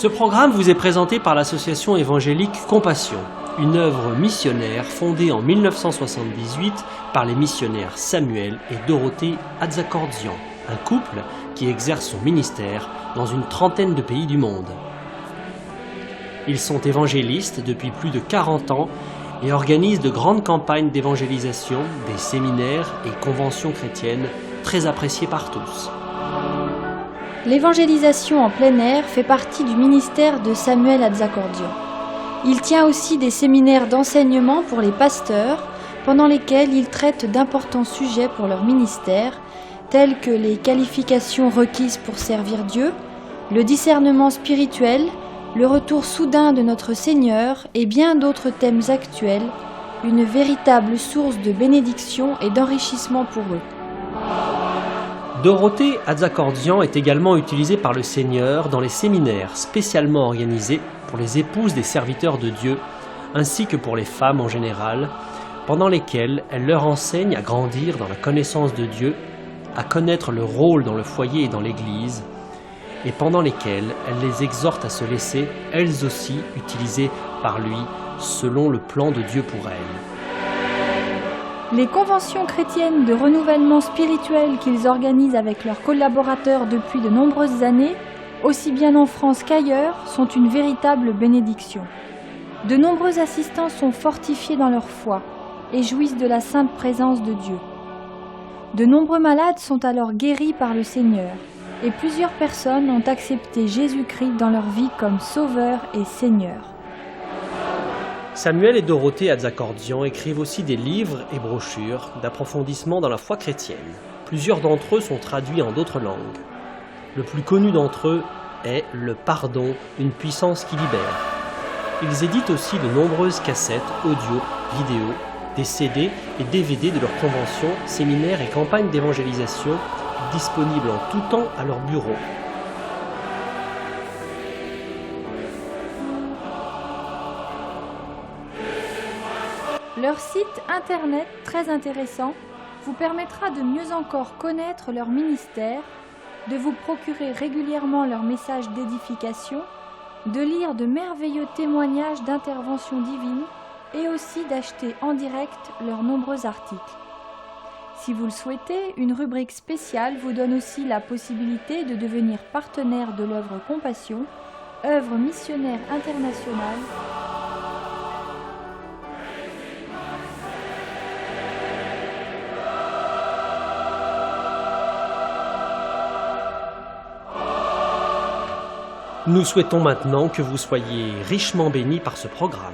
Ce programme vous est présenté par l'association évangélique Compassion, une œuvre missionnaire fondée en 1978 par les missionnaires Samuel et Dorothée Atzakordzian, un couple qui exerce son ministère dans une trentaine de pays du monde. Ils sont évangélistes depuis plus de 40 ans et organisent de grandes campagnes d'évangélisation, des séminaires et conventions chrétiennes très appréciées par tous. L'évangélisation en plein air fait partie du ministère de Samuel Atzakordzian. Il tient aussi des séminaires d'enseignement pour les pasteurs, pendant lesquels il traite d'importants sujets pour leur ministère, tels que les qualifications requises pour servir Dieu, le discernement spirituel, le retour soudain de notre Seigneur et bien d'autres thèmes actuels, une véritable source de bénédiction et d'enrichissement pour eux. Dorothée Atzakordzian est également utilisée par le Seigneur dans les séminaires spécialement organisés pour les épouses des serviteurs de Dieu, ainsi que pour les femmes en général, pendant lesquels elle leur enseigne à grandir dans la connaissance de Dieu, à connaître leur rôle dans le foyer et dans l'Église, et pendant lesquels elle les exhorte à se laisser, elles aussi, utilisées par lui, selon le plan de Dieu pour elles. Les conventions chrétiennes de renouvellement spirituel qu'ils organisent avec leurs collaborateurs depuis de nombreuses années, aussi bien en France qu'ailleurs, sont une véritable bénédiction. De nombreux assistants sont fortifiés dans leur foi et jouissent de la sainte présence de Dieu. De nombreux malades sont alors guéris par le Seigneur et plusieurs personnes ont accepté Jésus-Christ dans leur vie comme Sauveur et Seigneur. Samuel et Dorothée Atzakordzian écrivent aussi des livres et brochures d'approfondissement dans la foi chrétienne. Plusieurs d'entre eux sont traduits en d'autres langues. Le plus connu d'entre eux est « Le pardon, une puissance qui libère ». Ils éditent aussi de nombreuses cassettes, audio, vidéo, des CD et DVD de leurs conventions, séminaires et campagnes d'évangélisation disponibles en tout temps à leur bureau. Leur site internet, très intéressant, vous permettra de mieux encore connaître leur ministère, de vous procurer régulièrement leurs messages d'édification, de lire de merveilleux témoignages d'intervention divine et aussi d'acheter en direct leurs nombreux articles. Si vous le souhaitez, une rubrique spéciale vous donne aussi la possibilité de devenir partenaire de l'œuvre Compassion, œuvre missionnaire internationale. Nous souhaitons maintenant que vous soyez richement bénis par ce programme.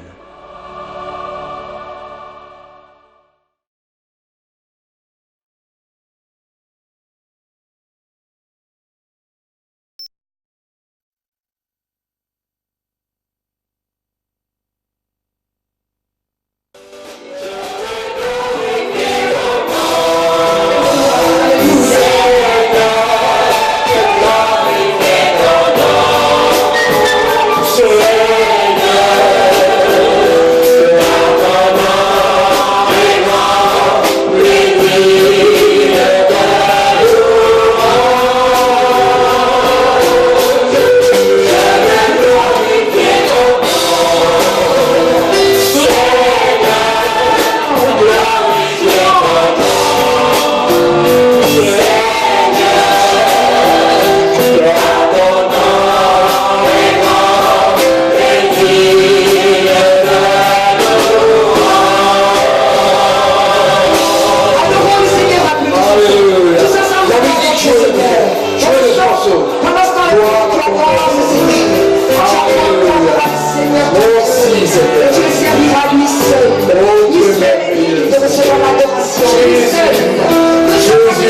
Je veux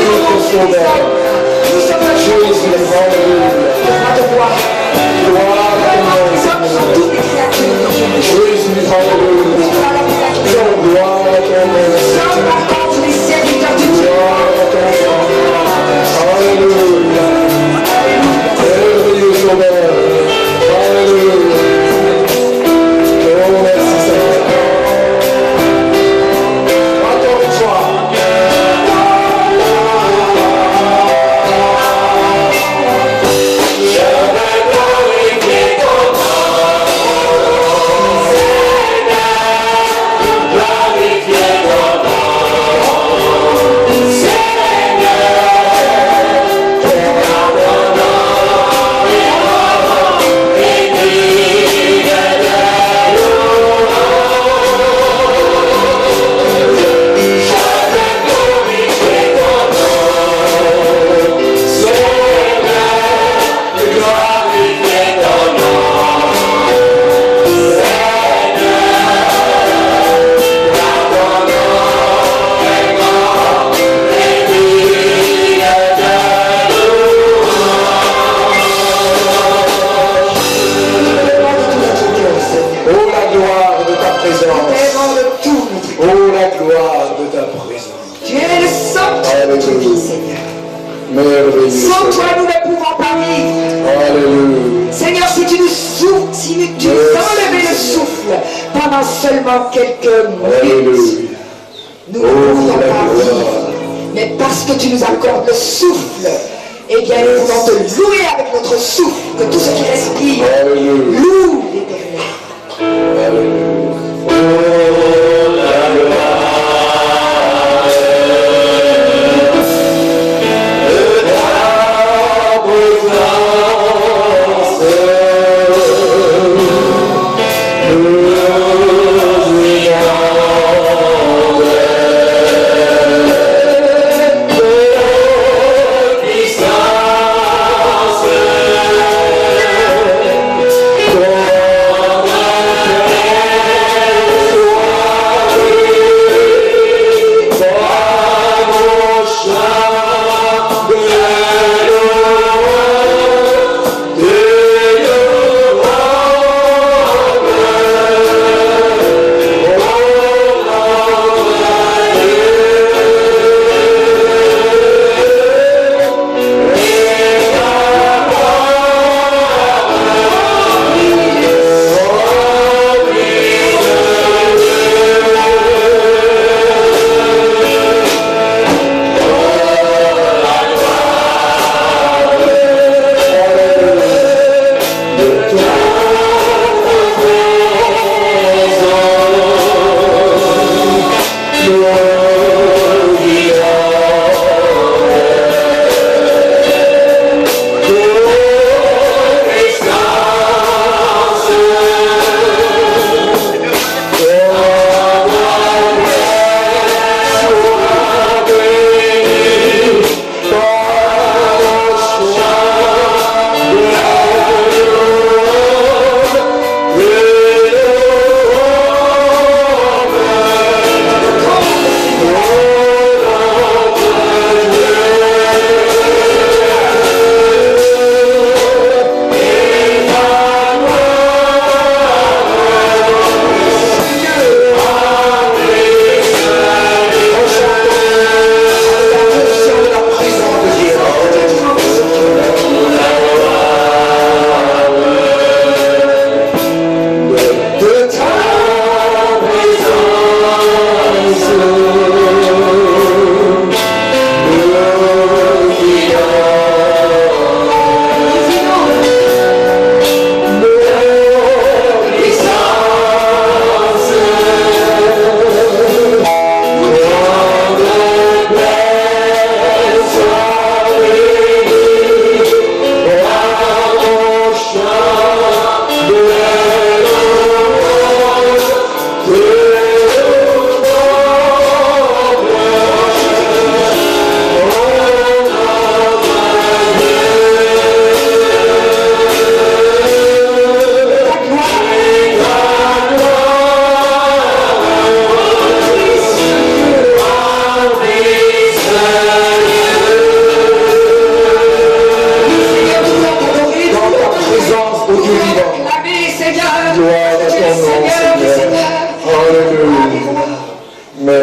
glorifier ton de ta présence. Oh, la gloire de ta présence. Tu es le sanctuaire de Dieu, Seigneur. Merveilleux. Sans toi, nous ne pouvons pas vivre. Alléluia. Seigneur, si tu nous enlevais le souffle pendant seulement quelques minutes, nous ne pourrions pas vivre. Mais parce que tu nous accordes le souffle, eh bien, nous pouvons te louer avec notre souffle, que tout ce qui respire loue l'Éternel. Alléluia.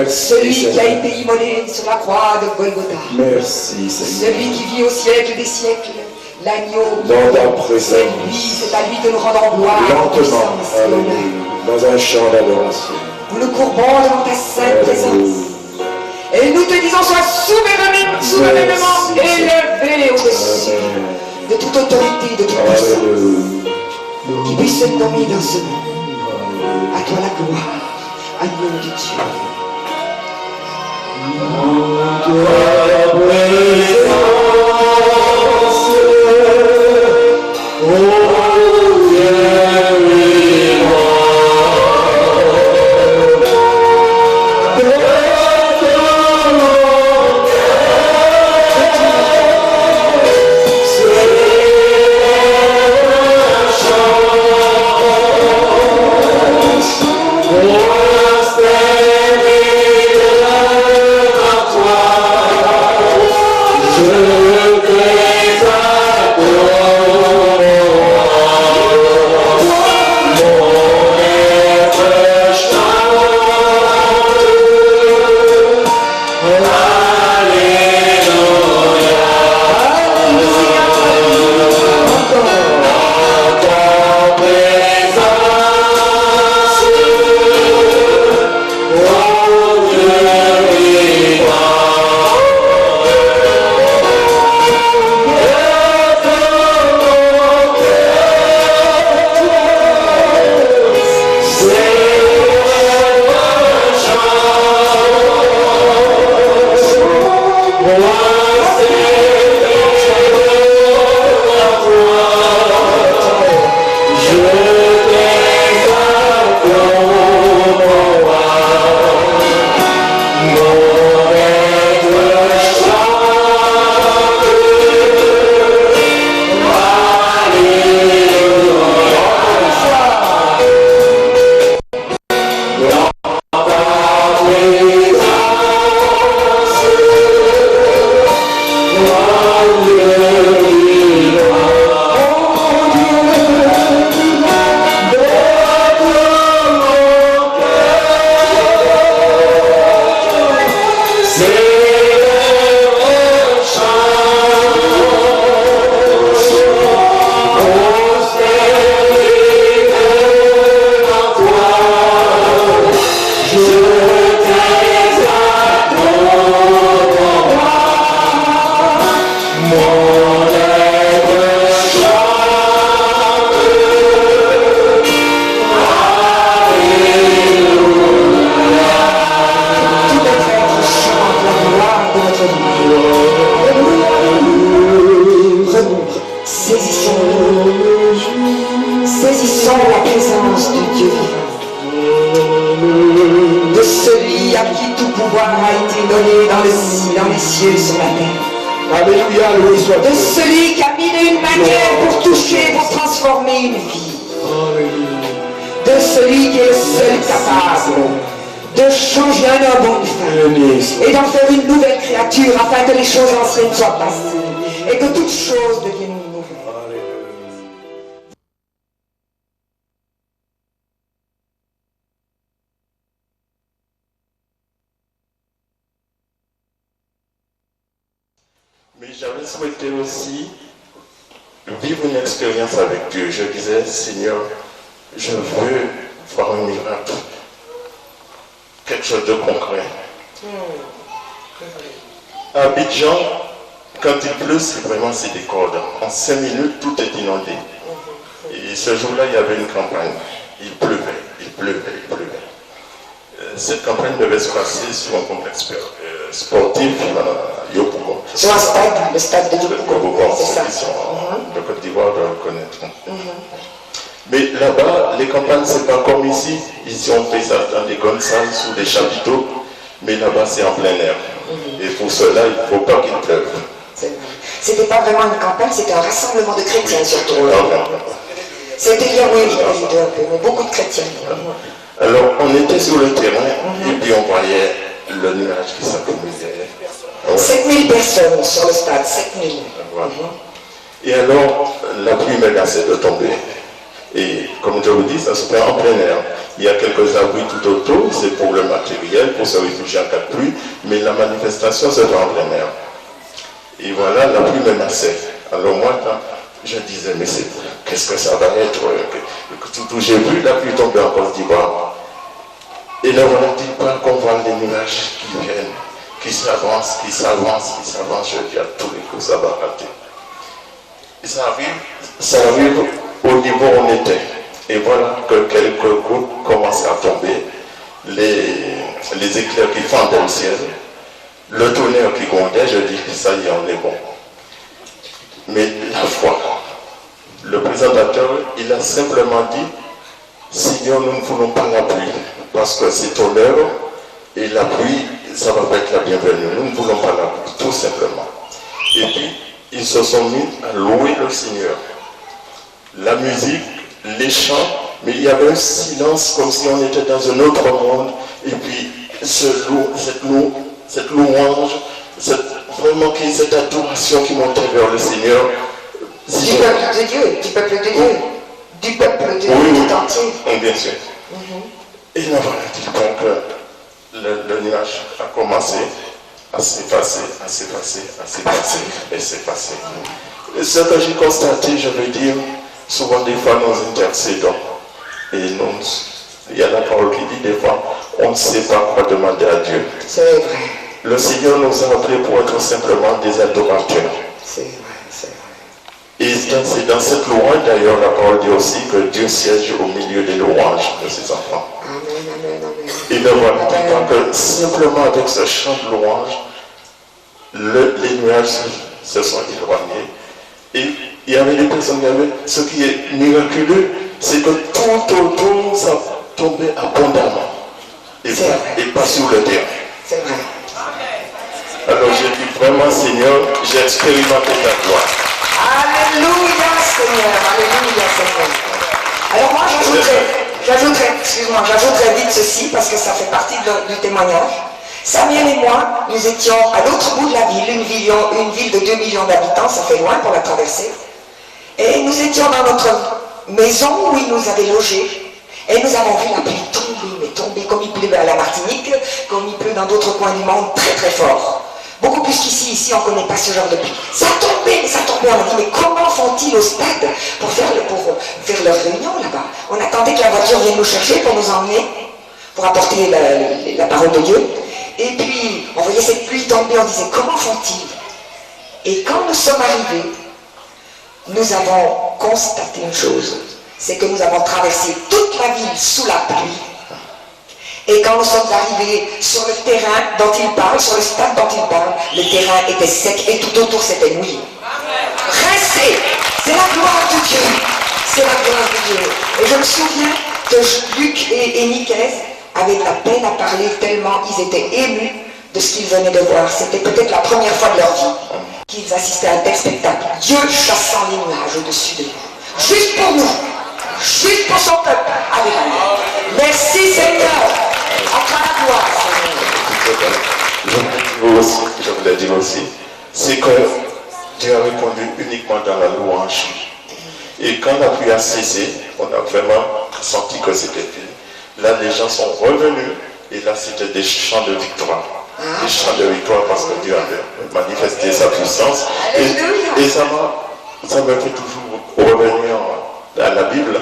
Celui qui a été immolé sur la croix de Golgotha. Merci, Seigneur. Celui qui vit au siècle des siècles. L'agneau. Dans ta présence. C'est à lui que nous rendons gloire. Lentement. Alléluia. Dans un chant d'adoration. Nous nous courbons devant ta sainte présence. Et nous te disons, sois souverainement élevé au-dessus de toute autorité, de toute puissance. Qui puisse se nommer dans ce monde. À toi la gloire. Agneau de Dieu. pouvoir a été donné dans les cieux sur la terre. Alléluia, loué soit De celui qui a mis une manière pour toucher, pour transformer une vie. De celui qui est le seul capable de changer un homme en une femme et d'en faire une nouvelle créature afin que les choses anciennes soient passées et que toutes choses deviennent nouvelles. Mais j'avais souhaité aussi vivre une expérience avec Dieu. Je disais, Seigneur, je veux voir un miracle, quelque chose de concret. À Abidjan, quand il pleut, c'est des cordes. En 5 minutes, tout est inondé. Et ce jour-là, il y avait une campagne. Il pleuvait. Cette campagne devait se passer sur un complexe sportif à Yopougon. Sur un stade, le stade de Yopougon. C'est ça. De Côte d'Ivoire doivent connaître. Mais là-bas, les campagnes, c'est pas comme ici. Ici, on fait ça dans des grandes salles, sous des chapiteaux. Mais là-bas, c'est en plein air. Et pour cela, il ne faut pas qu'il pleuve. C'était pas vraiment une campagne, c'était un rassemblement de chrétiens surtout. C'était hier, oui, mais beaucoup de chrétiens. Alors, on était sur le terrain, et puis on voyait le nuage qui s'accumulait. 7000 personnes sur le stade, 7000. Et alors, la pluie menaçait de tomber. Et comme je vous dis, ça se fait en plein air. Il y a quelques abris tout autour, c'est pour le matériel, pour se réfugier en cas de pluie, mais la manifestation se fait en plein air. Et voilà, la pluie menaçait. Alors moi, quand je disais, mais qu'est-ce que ça va être? J'ai vu la pluie tomber en Côte d'Ivoire. Et ne voilà-t-il pas qu'on voit les nuages qui viennent, qui s'avancent. Je dis à tous les coups, ça va rater. Et ça arrive au niveau où on était. Et voilà que quelques gouttes commencent à tomber, les éclairs qui fendaient le ciel, le tonnerre qui grondait, je dis, ça y est, on est bon. Mais la foi, le présentateur, il a simplement dit, Seigneur, nous ne voulons pas la pluie, parce que c'est ton heure, et la pluie, ça va pas être la bienvenue. Nous ne voulons pas la pluie, tout simplement. Et puis, ils se sont mis à louer le Seigneur. La musique, les chants, mais il y avait un silence comme si on était dans un autre monde. Et puis, cette louange, cette adoration qui montait vers le Seigneur. Du peuple de Dieu, du peuple de Dieu, du peuple de Dieu tout entier. Oui, bien sûr. Et ne voilà-t-il pas que le nuage a commencé à s'effacer, et s'effacer. Et ce que j'ai constaté, je veux dire, souvent des fois nous intercédons. Et il y a la parole qui dit des fois, on ne sait pas quoi demander à Dieu. C'est vrai. Le Seigneur nous a appelés pour être simplement des adorateurs. C'est vrai. Et c'est dans cette louange, d'ailleurs, la parole dit aussi que Dieu siège au milieu des louanges de ses enfants. Amen. Et ne voilà-t-il pas que simplement avec ce chant de louange, les nuages se sont éloignés. Et il y avait des personnes qui avaient, ce qui est miraculeux, c'est que tout autour, ça tombait abondamment. Et pas sur le terrain. C'est vrai. Alors j'ai dit vraiment, Seigneur, j'ai expérimenté ta gloire. Alléluia Seigneur. Alors moi j'ajouterais vite ceci parce que ça fait partie du témoignage. Samuel et moi, nous étions à l'autre bout de la ville, une ville de 2 millions d'habitants, ça fait loin pour la traverser. Et nous étions dans notre maison où il nous avait logés. Et nous avons vu la pluie tomber comme il pleut à la Martinique, comme il pleut dans d'autres coins du monde, très très fort. Beaucoup plus qu'ici, ici on ne connaît pas ce genre de pluie. Ça tombait, on a dit, mais comment font-ils au stade pour faire leur réunion là-bas? On attendait que la voiture vienne nous chercher pour nous emmener, pour apporter la parole de Dieu. Et puis, on voyait cette pluie tomber, on disait, comment font-ils? Et quand nous sommes arrivés, nous avons constaté une chose, c'est que nous avons traversé toute la ville sous la pluie. Et quand nous sommes arrivés sur le terrain dont il parle, sur le stade dont il parle, le terrain était sec et tout autour c'était mouillé. Rincé. C'est la gloire de Dieu. C'est la gloire de Dieu. Et je me souviens que Luc et Nicaise avaient de la peine à parler tellement ils étaient émus de ce qu'ils venaient de voir. C'était peut-être la première fois de leur vie qu'ils assistaient à un tel spectacle. Dieu chassant les nuages au-dessus de nous. Juste pour nous. Juste pour son peuple. Alléluia. Merci Seigneur. À toi la gloire, Seigneur. Je voulais dire aussi, c'est que Dieu a répondu uniquement dans la louange. Et quand la pluie a cessé, on a vraiment senti que c'était fini. Là, les gens sont revenus et là, c'était des chants de victoire. Des chants de victoire parce que Dieu avait manifesté sa puissance. Et ça me fait toujours revenir à la Bible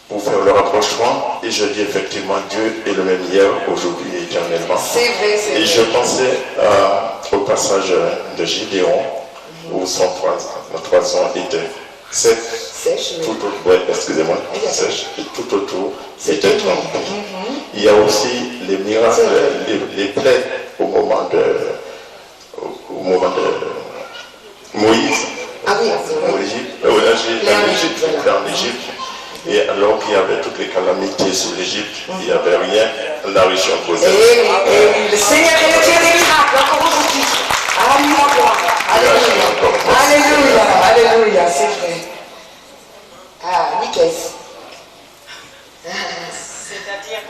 pour faire le rapprochement. Et je dis effectivement, Dieu est le même hier, aujourd'hui et éternellement. C'est vrai, c'est vrai. Et je pensais au passage de Gédéon où son toison était sèche, tout autour, ouais, excusez-moi, sèche, et tout autour était trempé. Il y a aussi les miracles, les plaies au moment de Moïse, Ah oui, en Égypte. Et alors qu'il y avait toutes les calamités sous l'Égypte, il n'y avait rien, la région causée. Et le Seigneur est le Dieu des miracles, encore aujourd'hui. Alléluia. Alléluia. Alléluia, c'est vrai. Ah, Nicaise. C'est-à-dire,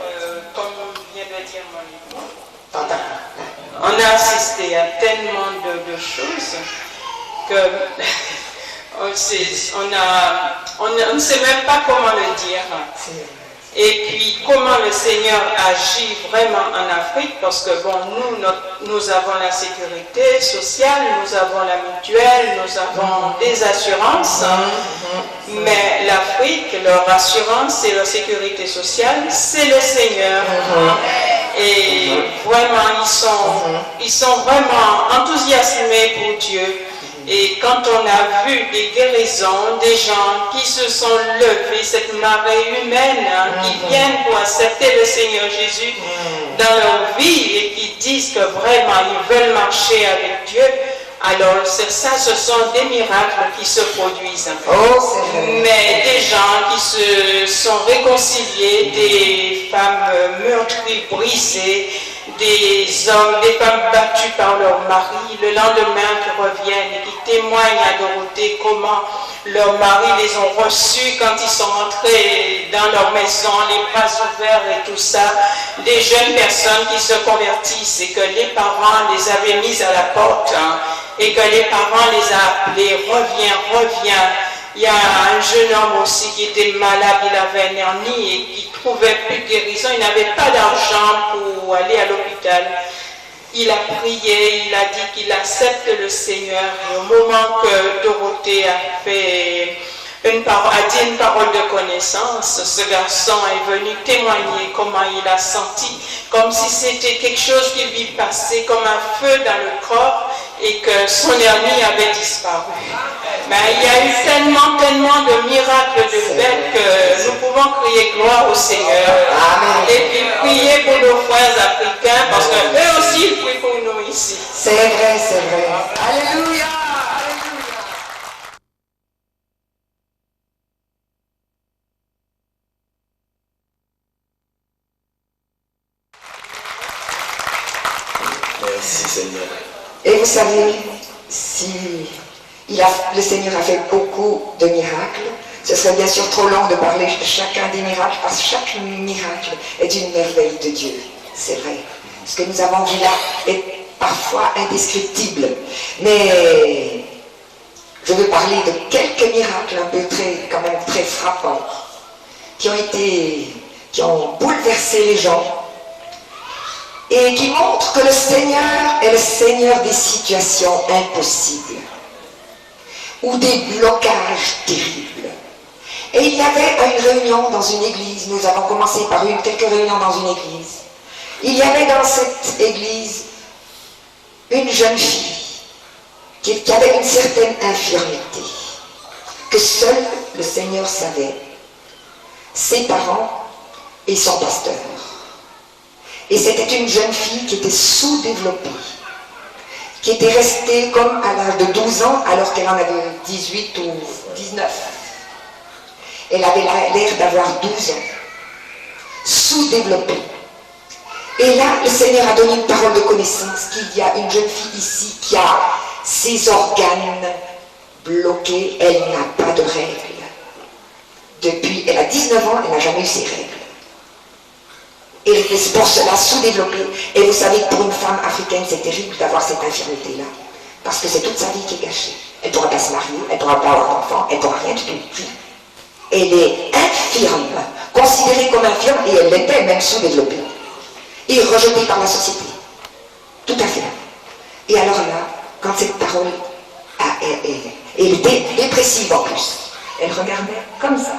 comme vient de dire mon époux, on a assisté à tellement de choses que on ne sait même pas comment le dire. Et puis comment le Seigneur agit vraiment en Afrique, parce que bon, nous avons la sécurité sociale, nous avons la mutuelle, nous avons des assurances, mais l'Afrique, leur assurance et leur sécurité sociale, c'est le Seigneur. Et vraiment, ils sont vraiment enthousiasmés pour Dieu. Et quand on a vu des guérisons, des gens qui se sont levés, cette marée humaine qui viennent pour accepter le Seigneur Jésus dans leur vie et qui disent que vraiment ils veulent marcher avec Dieu, alors c'est ça, ce sont des miracles qui se produisent. Mais des gens qui se sont réconciliés, des femmes meurtries, brisées, des hommes, des femmes battues par leur mari, le lendemain qui reviennent et qui témoignent à Dorothée comment leurs maris les ont reçus quand ils sont rentrés dans leur maison, les bras ouverts et tout ça. Des jeunes personnes qui se convertissent et que les parents les avaient mises à la porte et que les parents les a appelés, reviens. Il y a un jeune homme aussi qui était malade, il avait un hernie et qui trouvait plus de guérison, il n'avait pas d'argent pour aller à l'hôpital. Il a prié, il a dit qu'il accepte le Seigneur. Et au moment que Dorothée a dit une parole de connaissance, ce garçon est venu témoigner comment il a senti, comme si c'était quelque chose qui lui passait comme un feu dans le corps et que son hernie avait disparu. Mais il y a eu tellement de miracles de fait que nous pouvons crier gloire au Seigneur. Amen. Et puis prier pour nos frères africains parce qu'eux aussi ils prient pour nous ici. C'est vrai, c'est vrai. Alléluia. Merci Seigneur. Et vous savez, si le Seigneur a fait beaucoup de miracles, ce serait bien sûr trop long de parler de chacun des miracles, parce que chaque miracle est une merveille de Dieu. C'est vrai. Ce que nous avons vu là est parfois indescriptible. Mais je veux parler de quelques miracles un peu quand même très frappants, qui ont bouleversé les gens, et qui montrent que le Seigneur est le Seigneur des situations impossibles ou des blocages terribles. Et il y avait une réunion dans une église, nous avons commencé par quelques réunions dans une église. Il y avait dans cette église une jeune fille qui avait une certaine infirmité, que seul le Seigneur savait, ses parents et son pasteur. Et c'était une jeune fille qui était sous-développée, qui était restée comme à l'âge de 12 ans, alors qu'elle en avait 18 ou 19. Elle avait l'air d'avoir 12 ans, sous-développée. Et là, le Seigneur a donné une parole de connaissance qu'il y a une jeune fille ici qui a ses organes bloqués, elle n'a pas de règles. Depuis, elle a 19 ans, elle n'a jamais eu ses règles. Et elle est pour cela sous-développée. Et vous savez que pour une femme africaine, c'est terrible d'avoir cette infirmité-là. Parce que c'est toute sa vie qui est gâchée. Elle ne pourra pas se marier, elle ne pourra pas avoir d'enfant, elle ne pourra rien du tout. Elle est infirme, considérée comme infirme, et elle l'était même sous-développée. Et rejetée par la société. Tout à fait. Et alors là, quand cette parole, elle était dépressive en plus. Elle regardait comme ça.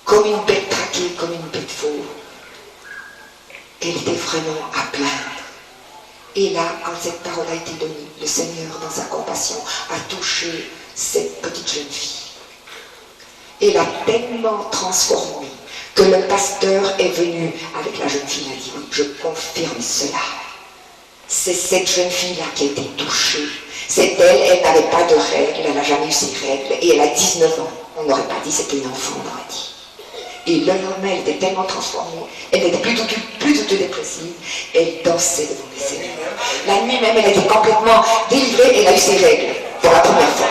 Comme une bête traquée, comme une bête fauve. Elle était vraiment à plaindre. Et là, quand cette parole a été donnée, le Seigneur, dans sa compassion, a touché cette petite jeune fille. Et l'a tellement transformée que le pasteur est venu avec la jeune fille. Il a dit, oui, je confirme cela. C'est cette jeune fille-là qui a été touchée. C'est elle n'avait pas de règles, elle n'a jamais eu ses règles, et elle a 19 ans. On n'aurait pas dit c'était une enfant, on aurait dit. Et le lendemain, elle était tellement transformée, elle n'était plus du tout dépressive, elle dansait devant les seigneurs. La nuit même, elle était complètement délivrée, elle a eu ses règles pour la première fois.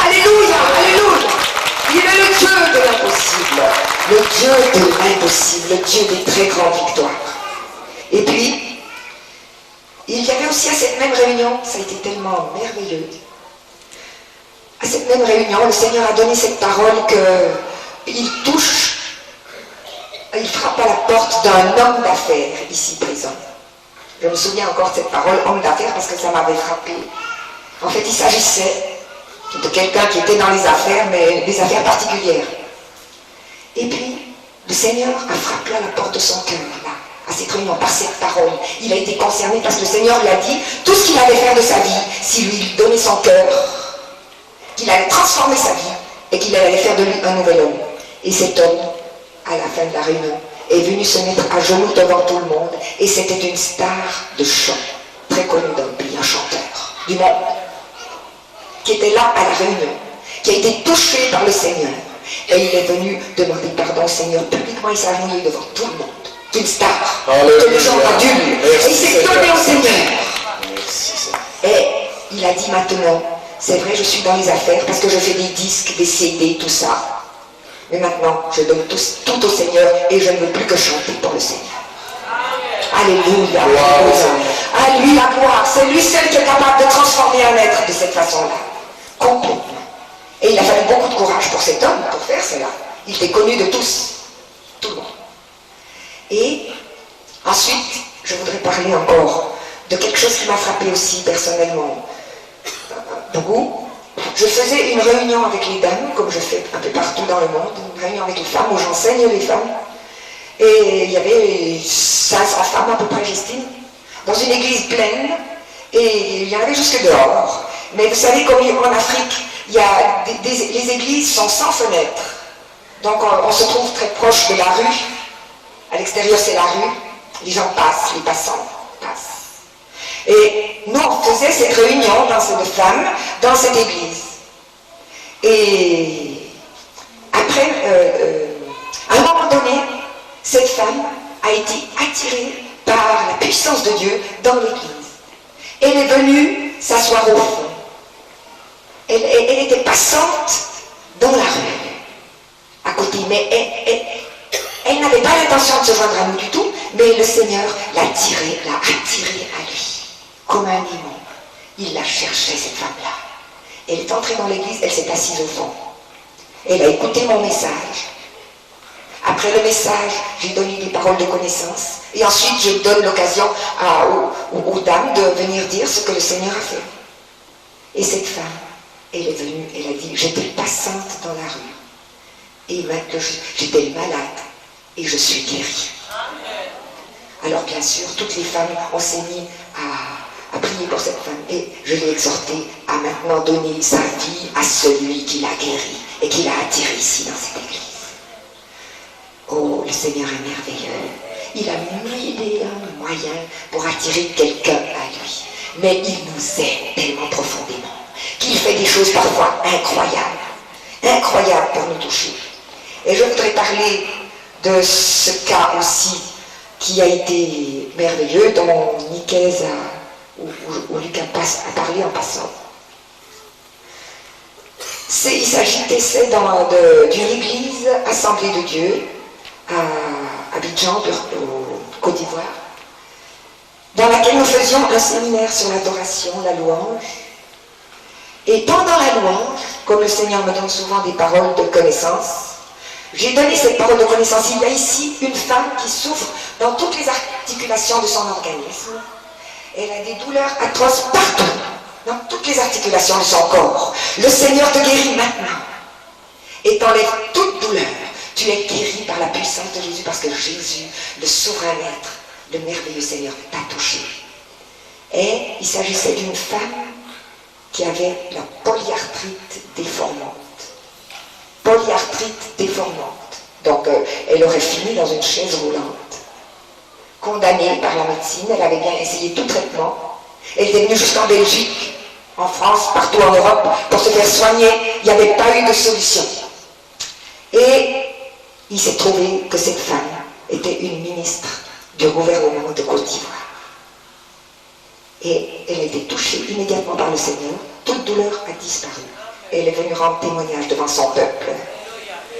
Alléluia, alléluia. Il est le Dieu de l'impossible, le Dieu de l'impossible, le Dieu des très grandes victoires. Et puis, il y avait aussi à cette même réunion, ça a été tellement merveilleux, à cette même réunion, le Seigneur a donné cette parole qu'il touche, il frappe à la porte d'un homme d'affaires ici présent. Je me souviens encore de cette parole, homme d'affaires, parce que ça m'avait frappé. En fait, il s'agissait de quelqu'un qui était dans les affaires, mais des affaires particulières. Et puis, le Seigneur a frappé à la porte de son cœur, là, à cette réunion, par cette parole. Il a été concerné parce que le Seigneur lui a dit tout ce qu'il allait faire de sa vie, s'il lui donnait son cœur, qu'il allait transformer sa vie et qu'il allait faire de lui un nouvel homme. Et cet homme, à la fin de la réunion, est venu se mettre à genoux devant tout le monde, et c'était une star de chant, très connue dans le pays, un chanteur du monde, qui était là à la réunion, qui a été touché par le Seigneur. Et il est venu demander pardon au Seigneur publiquement, il s'est agenouillé devant tout le monde. Une star, que les gens adulent. Et il s'est donné au Seigneur. Et il a dit maintenant, c'est vrai, je suis dans les affaires parce que je fais des disques, des CD, tout ça. Mais maintenant, je donne tout au Seigneur et je ne veux plus que chanter pour le Seigneur. Alléluia. À lui la gloire. C'est lui seul qui est capable de transformer un être de cette façon-là. Complètement. Et il a fallu beaucoup de courage pour cet homme, pour faire cela. Il était connu de tous. Tout le monde. Et ensuite, je voudrais parler encore de quelque chose qui m'a frappé aussi personnellement beaucoup. Je faisais une réunion avec les dames, comme je fais un peu partout dans le monde, une réunion avec les femmes où j'enseigne les femmes. Et il y avait 500 femmes à peu près, j'estime, dans une église pleine, et il y en avait jusque dehors. Mais vous savez, comme en Afrique, il y a les églises sont sans fenêtres. Donc on se trouve très proche de la rue. À l'extérieur, c'est la rue. Les gens passent, les passants passent. Et nous, on faisait cette réunion de femmes dans cette église. Et après, à un moment donné, cette femme a été attirée par la puissance de Dieu dans l'église. Elle est venue s'asseoir au fond. Elle était passante dans la rue, à côté, mais elle n'avait pas l'intention de se joindre à nous du tout, mais le Seigneur l'a attirée à lui, comme un démon. Il la cherchait, cette femme-là. Elle est entrée dans l'église, elle s'est assise au fond. Elle a écouté mon message. Après le message, j'ai donné des paroles de connaissance, et ensuite je donne l'occasion aux dames de venir dire ce que le Seigneur a fait. Et cette femme, elle est venue, elle a dit, j'étais passante dans la rue, et maintenant j'étais malade, et je suis guérie. Alors bien sûr, toutes les femmes, on s'est mis à prier pour cette femme, et je l'ai exhortée à maintenant donner sa vie à celui qui l'a guérie, et qui l'a attirée ici dans cette église. Oh, le Seigneur est merveilleux. Il a mille et un moyens pour attirer quelqu'un à lui. Mais il nous aime tellement profondément qu'il fait des choses parfois incroyables. Incroyables pour nous toucher. Et je voudrais parler de ce cas aussi qui a été merveilleux, dont Nicaise ou Luc a parlé en passant. Il s'agit d'essais d'une église Assemblée de Dieu à Abidjan, au Côte d'Ivoire, dans laquelle nous faisions un séminaire sur l'adoration, la louange. Et pendant la louange, comme le Seigneur me donne souvent des paroles de connaissance, j'ai donné cette parole de connaissance. Il y a ici une femme qui souffre dans toutes les articulations de son organisme. Elle a des douleurs atroces partout, dans toutes les articulations de son corps. Le Seigneur te guérit maintenant et t'enlève toute douleur. Tu es guéri par la puissance de Jésus, parce que Jésus, le souverain maître, le merveilleux Seigneur, t'a touché. Et il s'agissait d'une femme qui avait la polyarthrite déformante. Polyarthrite déformante. Donc, elle aurait fini dans une chaise roulante. Condamnée par la médecine, elle avait bien essayé tout traitement. Elle était venue jusqu'en Belgique, en France, partout en Europe, pour se faire soigner. Il n'y avait pas eu de solution. Et il s'est trouvé que cette femme était une ministre du gouvernement de Côte d'Ivoire. Et elle a été touchée immédiatement par le Seigneur. Toute douleur a disparu. Elle est venue rendre témoignage devant son peuple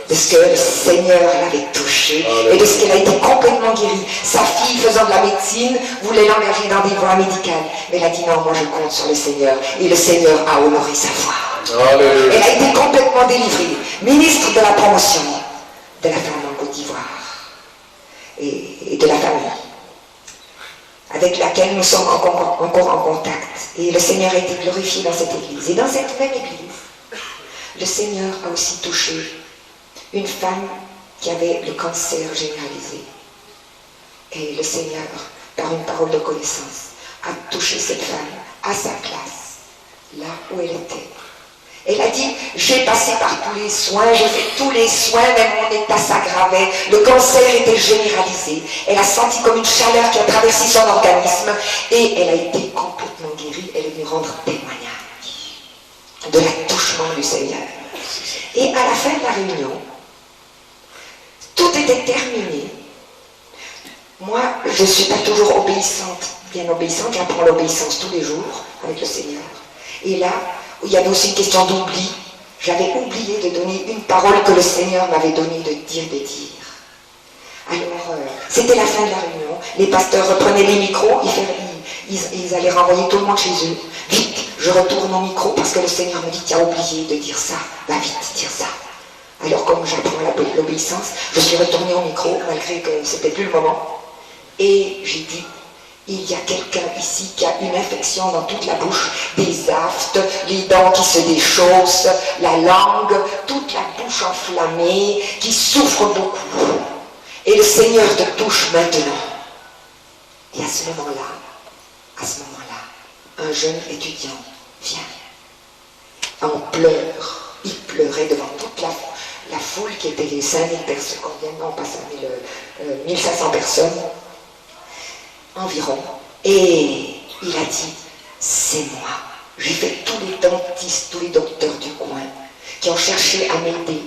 de ce que le Seigneur l'avait touchée et de ce qu'elle a été complètement guérie. Sa fille, faisant de la médecine, voulait l'engager dans des voies médicales. Mais elle a dit non, moi je compte sur le Seigneur. Et le Seigneur a honoré sa foi. Alléluia. Elle a été complètement délivrée. Ministre de la promotion de la femme en Côte d'Ivoire et de la famille, avec laquelle nous sommes encore en contact. Et le Seigneur a été glorifié dans cette église. Et dans cette même église, le Seigneur a aussi touché une femme qui avait le cancer généralisé. Et le Seigneur, par une parole de connaissance, a touché cette femme à sa place, là où elle était. Elle a dit, j'ai passé par tous les soins, j'ai fait tous les soins, même mon état s'aggravait, le cancer était généralisé. Elle a senti comme une chaleur qui a traversé son organisme et elle a été complètement guérie. Elle est venue rendre témoignage de l'attouchement du Seigneur. Et à la fin de la réunion, tout était terminé. Moi, je ne suis pas toujours obéissante, bien obéissante, j'apprends l'obéissance tous les jours avec le Seigneur. Et là, il y avait aussi une question d'oubli. J'avais oublié de donner une parole que le Seigneur m'avait donné de dire. Alors, c'était la fin de la réunion. Les pasteurs reprenaient les micros, ils allaient renvoyer tout le monde chez eux. Vite, je retourne au micro parce que le Seigneur me dit, tu as oublié de dire ça. Va vite, dire ça. Alors, comme j'apprends l'obéissance, je suis retournée au micro, malgré que c'était plus le moment. Et j'ai dit, il y a quelqu'un ici qui a une infection dans toute la bouche, des aftes, les dents qui se déchaussent, la langue, toute la bouche enflammée, qui souffre beaucoup. Et le Seigneur te touche maintenant. Et à ce moment-là, un jeune étudiant vient. On pleure. Il pleurait devant toute la foule qui était les 5000 personnes, combien non, pas 5000, 1500 personnes environ. Et il a dit, c'est moi. J'ai fait tous les dentistes, tous les docteurs du coin qui ont cherché à m'aider.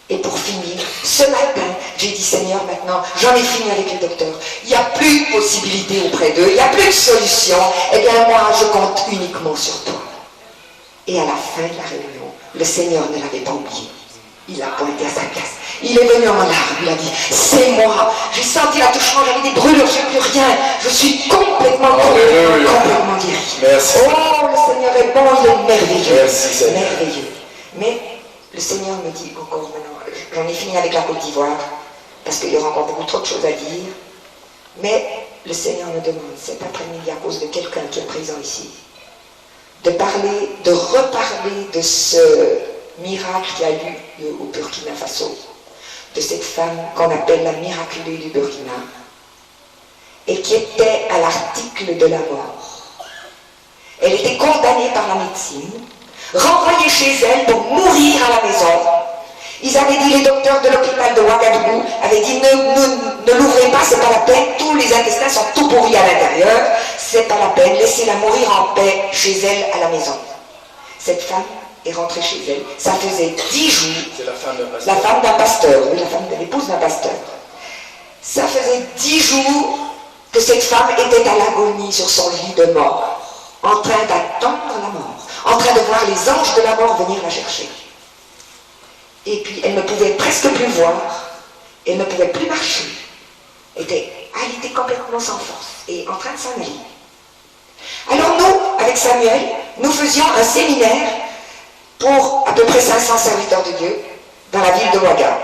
Et pour finir, ce matin, j'ai dit, Seigneur, maintenant, j'en ai fini avec les docteurs. Il n'y a plus de possibilité auprès d'eux, il n'y a plus de solution. Eh bien, moi, je compte uniquement sur toi. Et à la fin de la réunion, le Seigneur ne l'avait pas oublié. Il a pointé à sa place. Il est venu en larmes, il a dit, c'est moi. J'ai senti l'attouchement, j'avais des brûlures, je n'ai plus rien. Je suis complètement guéri. Merci. Oh, le Seigneur est bon, il est merveilleux. Merci, Seigneur. Merveilleux. Mais le Seigneur me dit encore maintenant, j'en ai fini avec la Côte d'Ivoire, parce qu'il y aura encore beaucoup trop de choses à dire. Mais le Seigneur me demande cet après-midi, à cause de quelqu'un qui est présent ici, de reparler de ce miracle qui a eu au Burkina Faso, de cette femme qu'on appelle la miraculée du Burkina, et qui était à l'article de la mort. Elle était condamnée par la médecine, renvoyée chez elle pour mourir à la maison. Ils avaient dit, les docteurs de l'hôpital de Ouagadougou avaient dit, ne l'ouvrez pas, c'est pas la peine, tous les intestins sont tout pourris à l'intérieur, c'est pas la peine, laissez-la mourir en paix chez elle à la maison. Cette femme est rentrée chez elle, ça faisait 10 jours, C'est la femme d'un pasteur. la femme d'un pasteur, oui, l'épouse d'un pasteur. Ça faisait 10 jours que cette femme était à l'agonie sur son lit de mort, en train d'attendre la mort, en train de voir les anges de la mort venir la chercher. Et puis elle ne pouvait presque plus voir, elle ne pouvait plus marcher. Elle était complètement sans force et en train de s'en aller. Alors nous, avec Samuel, nous faisions un séminaire pour à peu près 500 serviteurs de Dieu dans la ville de Ouaga.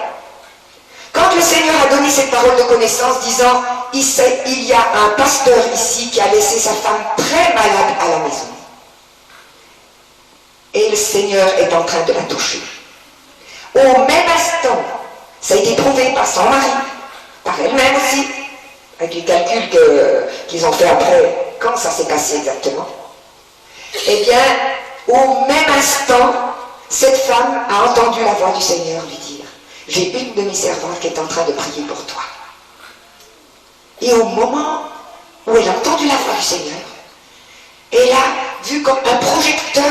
Quand le Seigneur a donné cette parole de connaissance disant « Il y a un pasteur ici qui a laissé sa femme très malade à la maison. Et le Seigneur est en train de la toucher. » Au même instant, ça a été prouvé par son mari, par elle-même aussi, avec les calculs qu'ils ont fait après, quand ça s'est passé exactement. Eh bien, au même instant, cette femme a entendu la voix du Seigneur lui dire « J'ai une de mes servantes qui est en train de prier pour toi. » Et au moment où elle a entendu la voix du Seigneur, elle a vu comme un projecteur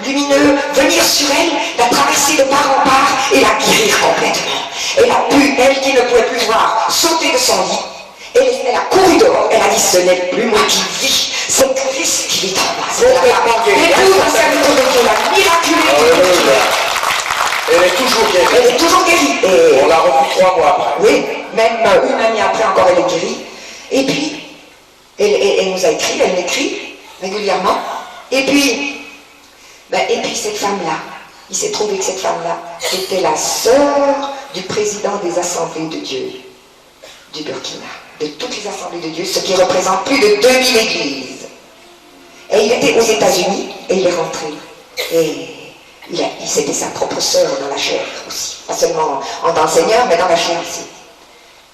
lumineux venir sur elle, la traverser de part en part et la guérir complètement. Elle a pu, elle qui ne pouvait plus voir, sauter de son lit. Elle a couru dehors, elle a dit « Ce n'est plus moi qui vis, c'est Christ qui vit en moi. » Et tout un serviteur de Dieu l'a miraculé. Elle est toujours guérie. Elle est toujours guérie. Et on l'a revue 3 mois après. Oui, même une année après encore elle est guérie. Et puis, elle nous a écrit, elle m'écrit régulièrement. Et puis cette femme-là, il s'est trouvé que cette femme-là était la sœur du président des assemblées de Dieu du Burkina, de toutes les assemblées de Dieu, ce qui représente plus de 2000 églises. Et il était aux États-Unis et il est rentré. Et c'était sa propre sœur dans la chair aussi. Pas seulement dans le Seigneur, mais dans la chair aussi.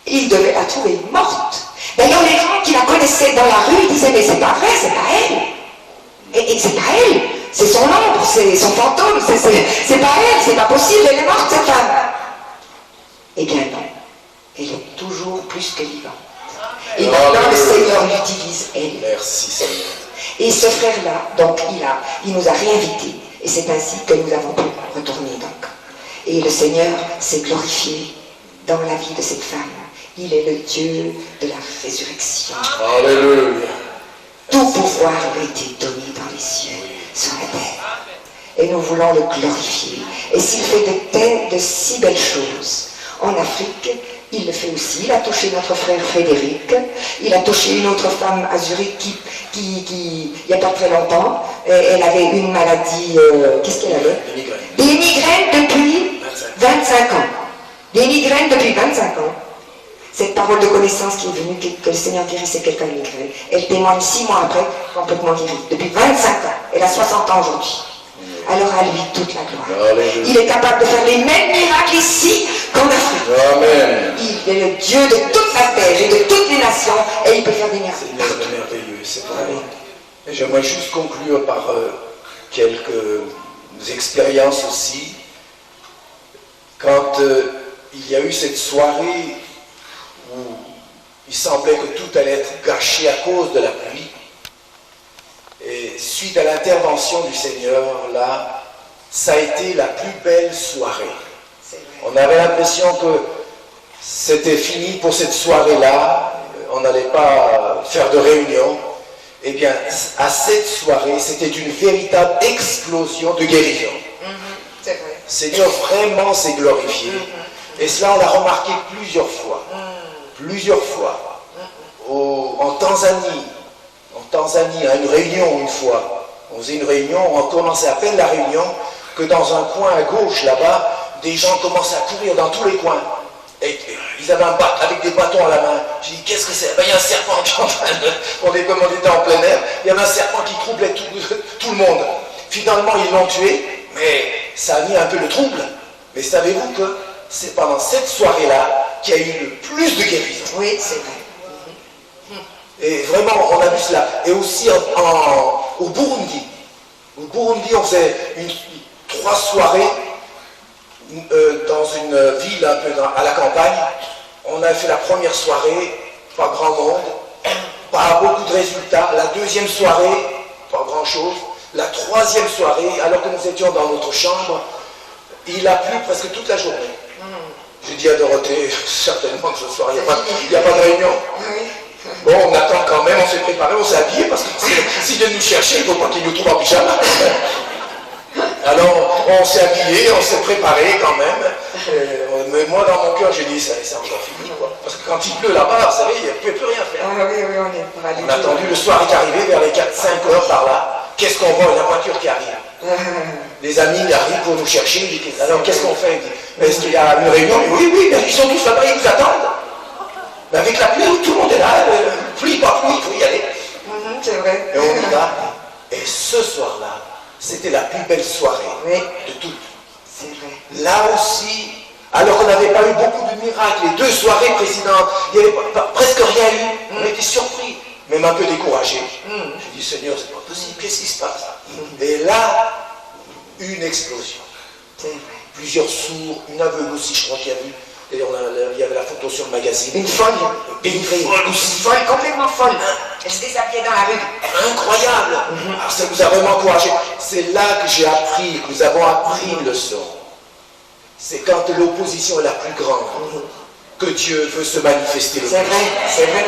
Il devait la trouver morte. D'ailleurs, les gens qui la connaissaient dans la rue disaient « Mais c'est pas vrai, c'est pas elle. Et c'est pas elle. C'est son ombre, c'est son fantôme. C'est pas elle, c'est pas possible, elle est morte cette femme. » Eh bien non. Elle est toujours plus que vivante. Et maintenant, le Seigneur l'utilise, elle. Merci Seigneur. Et ce frère-là, donc, il nous a réinvités. Et c'est ainsi que nous avons pu retourner, donc. Et le Seigneur s'est glorifié dans la vie de cette femme. Il est le Dieu de la résurrection. Alléluia. Tout pouvoir lui a été donné dans les cieux, sur la terre. Et nous voulons le glorifier. Et s'il fait de si belles choses en Afrique, il le fait aussi. Il a touché notre frère Frédéric. Il a touché une autre femme à Zurich qui il n'y a pas très longtemps, elle avait une maladie, qu'est-ce qu'elle avait? Des migraines depuis 25 ans. Des migraines depuis 25 ans. Cette parole de connaissance qui est venue, que le Seigneur guérissait quelqu'un de migraine, elle témoigne 6 mois après, complètement guérie. Depuis 25 ans. Elle a 60 ans aujourd'hui. Alors à lui toute la gloire. Alléluia. Il est capable de faire les mêmes miracles ici qu'en Afrique. Amen. Il est le Dieu de toute la terre et de toutes les nations et il peut faire des miracles. C'est merveilleux, c'est vrai. Et j'aimerais juste conclure par quelques expériences aussi. Quand il y a eu cette soirée où il semblait que tout allait être gâché à cause de la pluie, et suite à l'intervention du Seigneur, là, ça a été la plus belle soirée. On avait l'impression que c'était fini pour cette soirée-là, on n'allait pas faire de réunion. Eh bien, à cette soirée, c'était une véritable explosion de guérison. C'est vrai. Seigneur vraiment s'est glorifié. Et cela, on l'a remarqué plusieurs fois. Plusieurs fois. En Tanzanie, à une réunion une fois. On faisait une réunion, on commençait à peine la réunion, que dans un coin à gauche, là-bas, des gens commençaient à courir dans tous les coins. Et ils avaient avec des bâtons à la main. J'ai dit, qu'est-ce que c'est? Ben, il y a un serpent qui est en train de... Comme on était en plein air, il y avait un serpent qui troublait tout le monde. Finalement, ils l'ont tué, mais ça a mis un peu le trouble. Mais savez-vous que c'est pendant cette soirée-là qu'il y a eu le plus de guérison? Oui, c'est vrai. Et vraiment, on a vu cela. Et aussi au Burundi. Au Burundi, on faisait 3 soirées dans une ville un peu à la campagne. On a fait la première soirée, pas grand monde, pas beaucoup de résultats. La deuxième soirée, pas grand chose. La troisième soirée, alors que nous étions dans notre chambre, il a plu presque toute la journée. J'ai dit à Dorothée, certainement que ce soir, il n'y a pas de réunion. Bon, on attend quand même, on s'est préparé, on s'est habillé, parce que s'il vient nous chercher, il ne faut pas qu'il nous trouve en pyjama. Alors, on s'est habillé, on s'est préparé quand même. Mais moi, dans mon cœur, j'ai dit, ça c'est encore fini, quoi. Parce que quand il pleut là-bas, vous savez, il ne peut plus rien faire. Ah oui, oui, on est pas On a attendu, le soir est arrivé, vers les 4-5 heures par là. Qu'est-ce qu'on voit? La voiture qui arrive. Les amis arrivent pour nous chercher. Alors, qu'est-ce qu'on fait? Est-ce qu'il y a une réunion? Oui, ils sont tous là-bas, ils nous attendent. Mais avec la pluie, tout le monde est là. Pluie, pas pluie, il faut y aller. C'est vrai. Et on y va. Et ce soir-là, c'était la plus belle soirée de toutes. C'est vrai. Là aussi, alors qu'on n'avait pas eu beaucoup de miracles, les 2 soirées précédentes, il n'y avait presque rien eu. On était surpris, même un peu découragés. Je dis, Seigneur, c'est pas possible, qu'est-ce qui se passe? Et là, une explosion. Plusieurs sourds, une aveugle aussi, je crois qu'il y a eu. D'ailleurs, il y avait la photo sur le magazine. Une folle. Une folle aussi. Une folle, complètement folle. Elle se déshabillait dans la rue. Incroyable. Alors, ça nous a vraiment encouragés. C'est là que j'ai appris, que nous avons appris une leçon. C'est quand l'opposition est la plus grande que Dieu veut se manifester. C'est vrai, c'est vrai.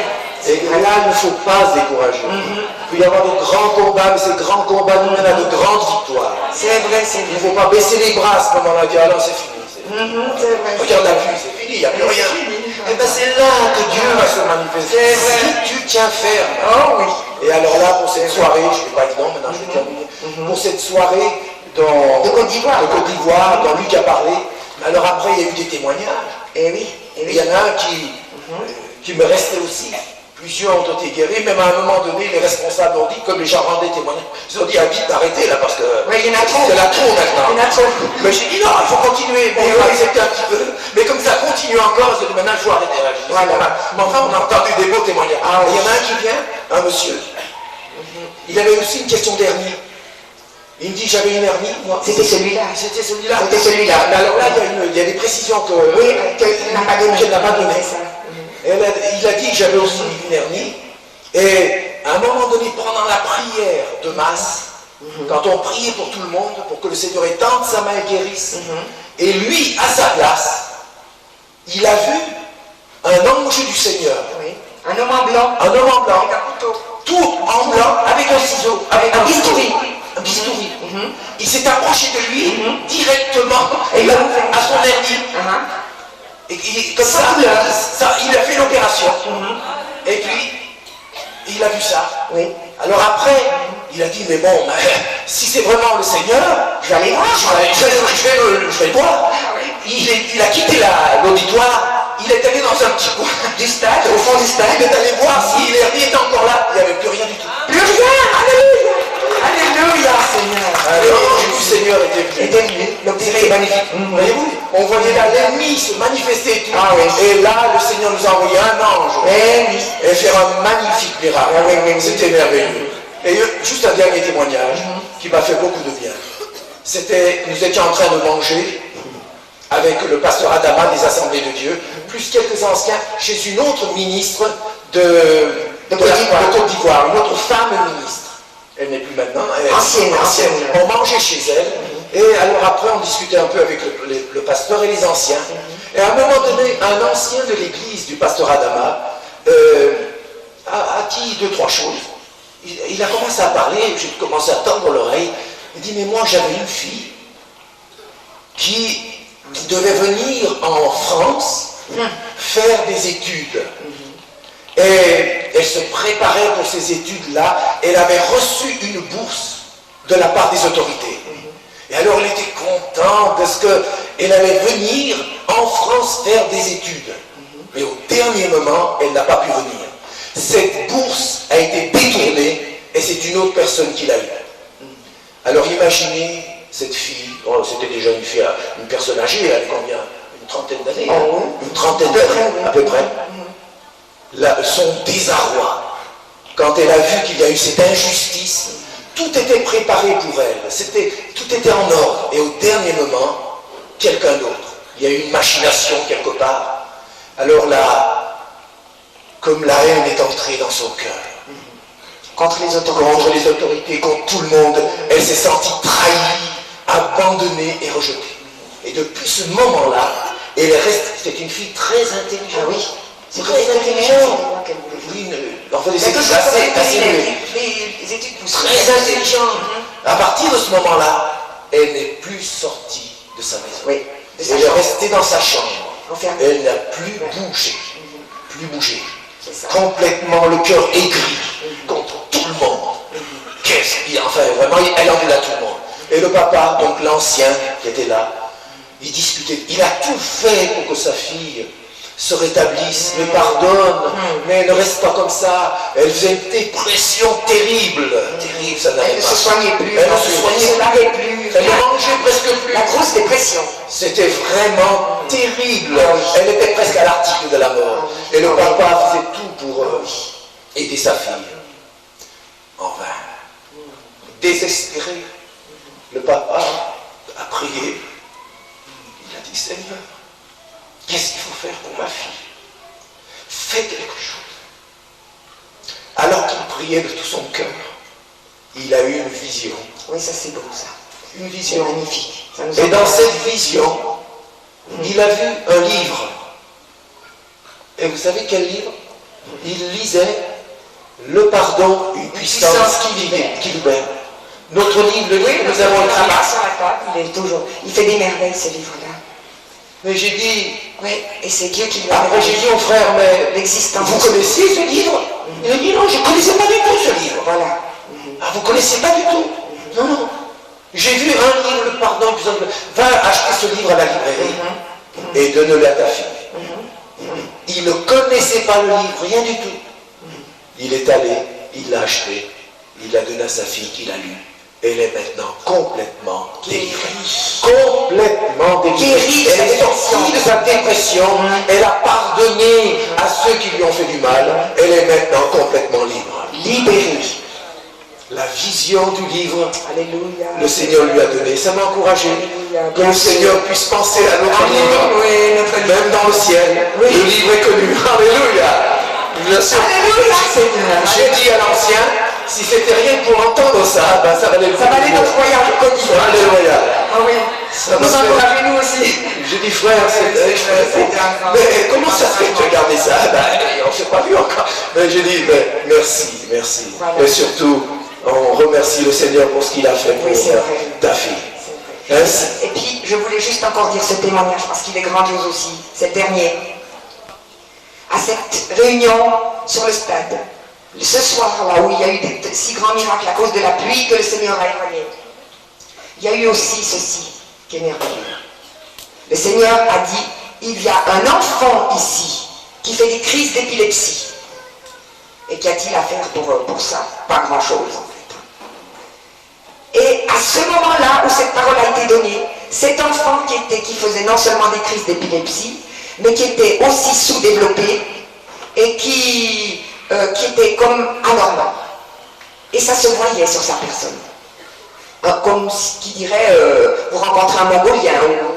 Et là, il ne faut pas se décourager. Il peut y avoir de grands combats, mais ces grands combats nous mènent à de grandes victoires. C'est vrai, c'est vrai. Il ne faut pas baisser les bras à ce moment-là, dire, alors c'est fini. C'est vrai. Regarde la pluie, c'est fini, il n'y a plus rien. Et bien c'est là que Dieu va se manifester. Si tu tiens ferme. Oh oui. Et alors là, pour cette soirée, je ne vais pas être long, maintenant je vais terminer. Pour cette soirée de Côte d'Ivoire, dont Luc a parlé, mais alors après il y a eu des témoignages. Et oui. Et il y en a un qui me restait aussi. Plusieurs ont été guéris, même à un moment donné, les responsables ont dit, comme les gens rendaient témoignage, ils ont dit, vite, arrêtez là, parce que il y en a trop. c'est la trop maintenant. Il y en a trop. Mais j'ai dit, non, il faut continuer. Bon, c'était un petit peu. Mais comme ça continue encore, j'ai dit, maintenant, il faut arrêter là. Dit, mais enfin, on a entendu des beaux témoignages. Il y en a un qui vient, un monsieur. Il avait aussi une question d'hernie. Il me dit, j'avais une hernie, moi. C'était celui-là. C'était celui-là. C'était celui-là. Mais alors là, il y a des précisions que. Oui, qu'elle n'a pas donné. Qu'elle n'a pas donné. Et il a dit que j'avais aussi une hernie. Et à un moment donné, pendant la prière de masse, quand on priait pour tout le monde, pour que le Seigneur étende sa main et guérisse, et lui, à sa place, il a vu un ange du Seigneur. Oui. Un homme en blanc. Un homme en blanc. Avec un couteau. Tout en blanc, avec un ciseau, avec un bistouri. Un bistouri. Il s'est approché de lui directement Et à son hernie. Et comme ça, il a fait l'opération. Et puis, il a vu ça. Oui. Alors après, il a dit, mais bon, si c'est vraiment le Seigneur, je vais aller voir, je vais le voir. Il a quitté l'auditoire, il est allé dans un petit coin du stade, au fond du stade, il est allé voir si l'hernie était encore là. Il n'y avait plus rien du tout. Plus rien. Alléluia. Alléluia, Seigneur. Alors, le Seigneur était venu. Donc c'était magnifique. Voyez-vous, on voyait là l'ennemi se manifester et tout. Et là, le Seigneur nous a envoyé un ange. Et faire un magnifique miracle. C'était merveilleux. Et juste un dernier témoignage qui m'a fait beaucoup de bien. C'était, nous étions en train de manger avec le pasteur Adama des Assemblées de Dieu, plus quelques anciens, chez une autre ministre de Côte d'Ivoire, une autre femme ministre. Elle n'est plus maintenant, elle est ancienne. On mangeait chez elle, et alors après on discutait un peu avec le pasteur et les anciens. Et à un moment donné, un ancien de l'église du pasteur Adama a dit 2-3 choses. Il a commencé à parler, j'ai commencé à tendre l'oreille. Il dit, mais moi j'avais une fille qui devait venir en France faire des études. Et elle se préparait pour ces études-là. Elle avait reçu une bourse de la part des autorités. Et alors elle était contente parce qu'elle allait venir en France faire des études. Mais au dernier moment, elle n'a pas pu venir. Cette bourse a été détournée et c'est une autre personne qui l'a eue. Alors imaginez cette fille, c'était déjà une fille, une personne âgée, elle avait combien? Une trentaine d'années, une trentaine d'années à peu près. Son désarroi, quand elle a vu qu'il y a eu cette injustice, tout était préparé pour elle, tout était en ordre, et au dernier moment, quelqu'un d'autre, il y a eu une machination quelque part. Alors là, comme la haine est entrée dans son cœur, contre les autorités, contre tout le monde, elle s'est sentie trahie, abandonnée et rejetée. Et depuis ce moment-là, Et elle reste, c'est une fille très intelligente. Ah oui. C'est Très intelligente. Oui, en fait, des études assez les études poussées. très intelligente. À partir de ce moment-là, elle n'est plus sortie de sa maison. Oui. De sa Elle est chambre. restée dans sa chambre. Enfermée. Elle n'a plus bougé. Plus bougé. C'est ça. Complètement le cœur aigri contre tout le monde. Qu'est-ce qu'il y a? Enfin, vraiment, elle en voulait à tout le monde. Et le papa, donc l'ancien qui était là, il discutait. Il a tout fait pour que sa fille se rétablisse, me pardonne, mais ne reste pas comme ça. Elle faisait une dépression terrible. Terrible, ça n'allait Elle ne pas. se soignait plus. Elle ne se soignait se lavait plus. Elle ne mangeait presque plus. La grosse dépression. C'était vraiment terrible. Elle était presque à l'article de la mort. Et le papa faisait tout pour aider sa fille. En vain. Désespéré, le papa a prié. Il a dit, Seigneur, qu'est-ce qu'il faut faire pour ma fille? Fais quelque chose. Alors qu'il priait de tout son cœur, il a eu une vision. Oui, ça c'est beau ça. Une C'est vision. magnifique. Ça nous Et dans encourage. cette vision, il a vu un livre. Et vous savez quel livre? Il lisait Le pardon, une puissance qui libère. Notre livre, le livre que nous avons écrit. Là-bas sur la table, il est toujours. Il fait des merveilles ce livre-là. Mais j'ai dit, Oui, et c'est Dieu qui lui a après j'ai dit au frère, mais l'existence. vous connaissez ce livre? Il a dit non, je ne connaissais pas du tout ce livre. Voilà. Ah, vous ne connaissez pas du tout? Non, non. J'ai vu un livre, le pardon, puis va acheter ce livre à la librairie et donne-le à ta fille. Il ne connaissait pas le livre, rien du tout. Il est allé, il l'a acheté, il l'a donné à sa fille qui l'a lu. Elle est maintenant complètement délivrée. Complètement délivrée. Guérie. Elle est sortie de sa dépression. Elle a pardonné à ceux qui lui ont fait du mal. Elle est maintenant complètement libre. Libérée. La vision du livre, Alléluia. le Seigneur lui a donné. Ça m'a encouragé. Alléluia. Que le Seigneur puisse penser à notre livre. Oui, notre livre. Même dans le ciel. Oui. Le livre est connu. Alléluia. Bien sûr. Alléluia, Seigneur. J'ai dit à l'ancien, si c'était rien pour entendre ça, ben ça valait le coup. Ça valait notre voyage au Côte d'Ivoire. Alléluia. Ah oui. Ça Nous m'a fait- encourager nous aussi. J'ai dit frère, mais comment ça se fait que tu as gardé ça? On ne s'est pas vu encore. Mais j'ai dit, merci, merci. Voilà. Et surtout, on remercie le Seigneur pour ce qu'il a fait pour Oui, c'est vrai. ta fille. C'est vrai. Hein? Et puis, je voulais juste encore dire ce témoignage parce qu'il est grandiose aussi. C'est le dernier. À cette réunion sur le stade, ce soir-là où il y a eu des si grands miracles à cause de la pluie que le Seigneur a éloigné, il y a eu aussi ceci qui est merveilleux. Le Seigneur a dit, il y a un enfant ici qui fait des crises d'épilepsie. Et qu'y a-t-il à faire pour ça? Pas grand-chose en fait. Et à ce moment-là où cette parole a été donnée, cet enfant qui faisait non seulement des crises d'épilepsie, mais qui était aussi sous-développé et qui était comme anormal. Et ça se voyait sur sa personne. Comme qui dirait, vous rencontrez un Mongolien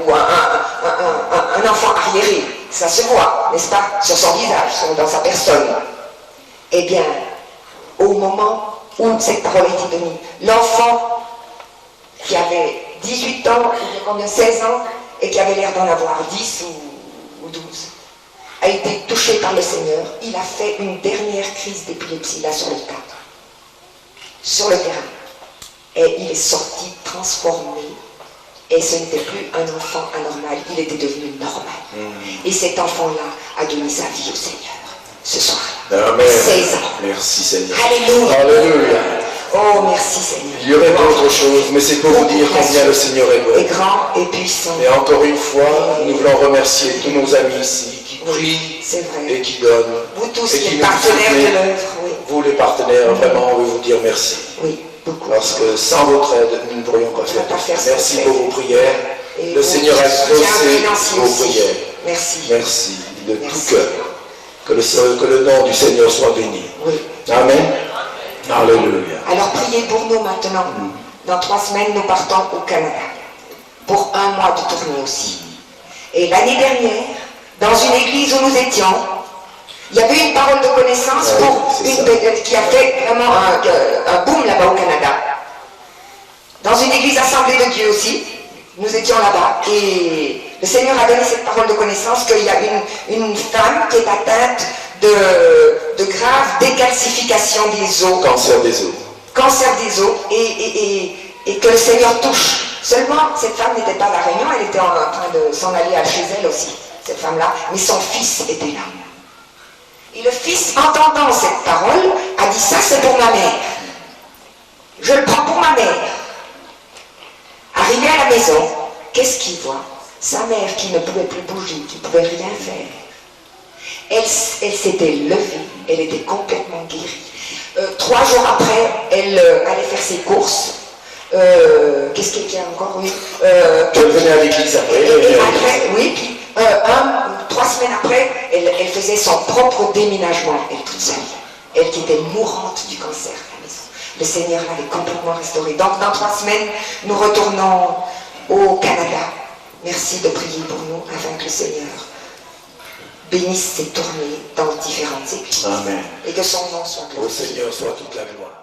ou un enfant arriéré. Ça se voit, n'est-ce pas, sur son visage, dans sa personne. Eh bien, au moment où cette parole a été donnée, l'enfant qui avait 18 ans, ou combien, 16 ans, et qui avait l'air d'en avoir 10 ou 12, a été touché par le Seigneur. Il a fait une dernière crise d'épilepsie là sur le cadre, sur le terrain. Et il est sorti transformé. Et ce n'était plus un enfant anormal, il était devenu normal. Et cet enfant-là a donné sa vie au Seigneur ce soir-là. Amen. 16 ans. Merci Seigneur. Alléluia. Alléluia. Oh, merci Seigneur. Il y aurait d'autres choses, mais c'est pour vous dire combien le Seigneur est Et bon. grand et puissant. Et encore une fois, nous voulons remercier tous nos amis ici qui prient C'est vrai. et qui donnent. Vous tous et qui êtes nous partenaires soutenez. de l'œuvre, oui. Vous les partenaires, vraiment, on veut vous dire merci. Oui, beaucoup. Parce que sans votre aide, nous ne pourrions pas faire On ne peut pas faire tout ce ça. qu'on Merci fait. pour vos prières. Et Le pour Seigneur a le soutien exaucé financier vos aussi. prières. Merci. Merci de Merci. tout cœur. Que le nom du Seigneur soit béni. Oui. Amen. Alléluia. Alors priez pour nous maintenant. Dans 3 semaines, nous partons au Canada. Pour 1 mois de tournée aussi. Et l'année dernière, dans une église où nous étions, il y avait une parole de connaissance Oui, pour c'est ça. qui a fait vraiment un boom là-bas au Canada. Dans une église assemblée de Dieu aussi, nous étions là-bas et Le Seigneur a donné cette parole de connaissance qu'il y a une femme qui est atteinte de graves décalcifications des os. Cancer des os. Cancer des os et que le Seigneur touche. Seulement, cette femme n'était pas à La Réunion, elle était en train de s'en aller chez elle aussi, cette femme-là, mais son fils était là. Et le fils, entendant cette parole, a dit, ça c'est pour ma mère. Je le prends pour ma mère. Arrivé à la maison, qu'est-ce qu'il voit? Sa mère qui ne pouvait plus bouger, qui ne pouvait rien faire. Elle s'était levée, elle était complètement guérie. 3 jours après, elle allait faire ses courses. Qu'est-ce qu'il y a encore? Oui. Elle venait à l'église après. Après, oui, puis 3 semaines après, elle faisait son propre déménagement, elle toute seule. Elle qui était mourante du cancer à la maison. Le Seigneur l'avait complètement restaurée. Donc dans 3 semaines, nous retournons au Canada. Merci de prier pour nous afin que le Seigneur bénisse ses tournées dans différentes églises. Amen. Et que son nom soit glorifié. Au Seigneur soit toute la gloire.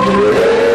Yeah.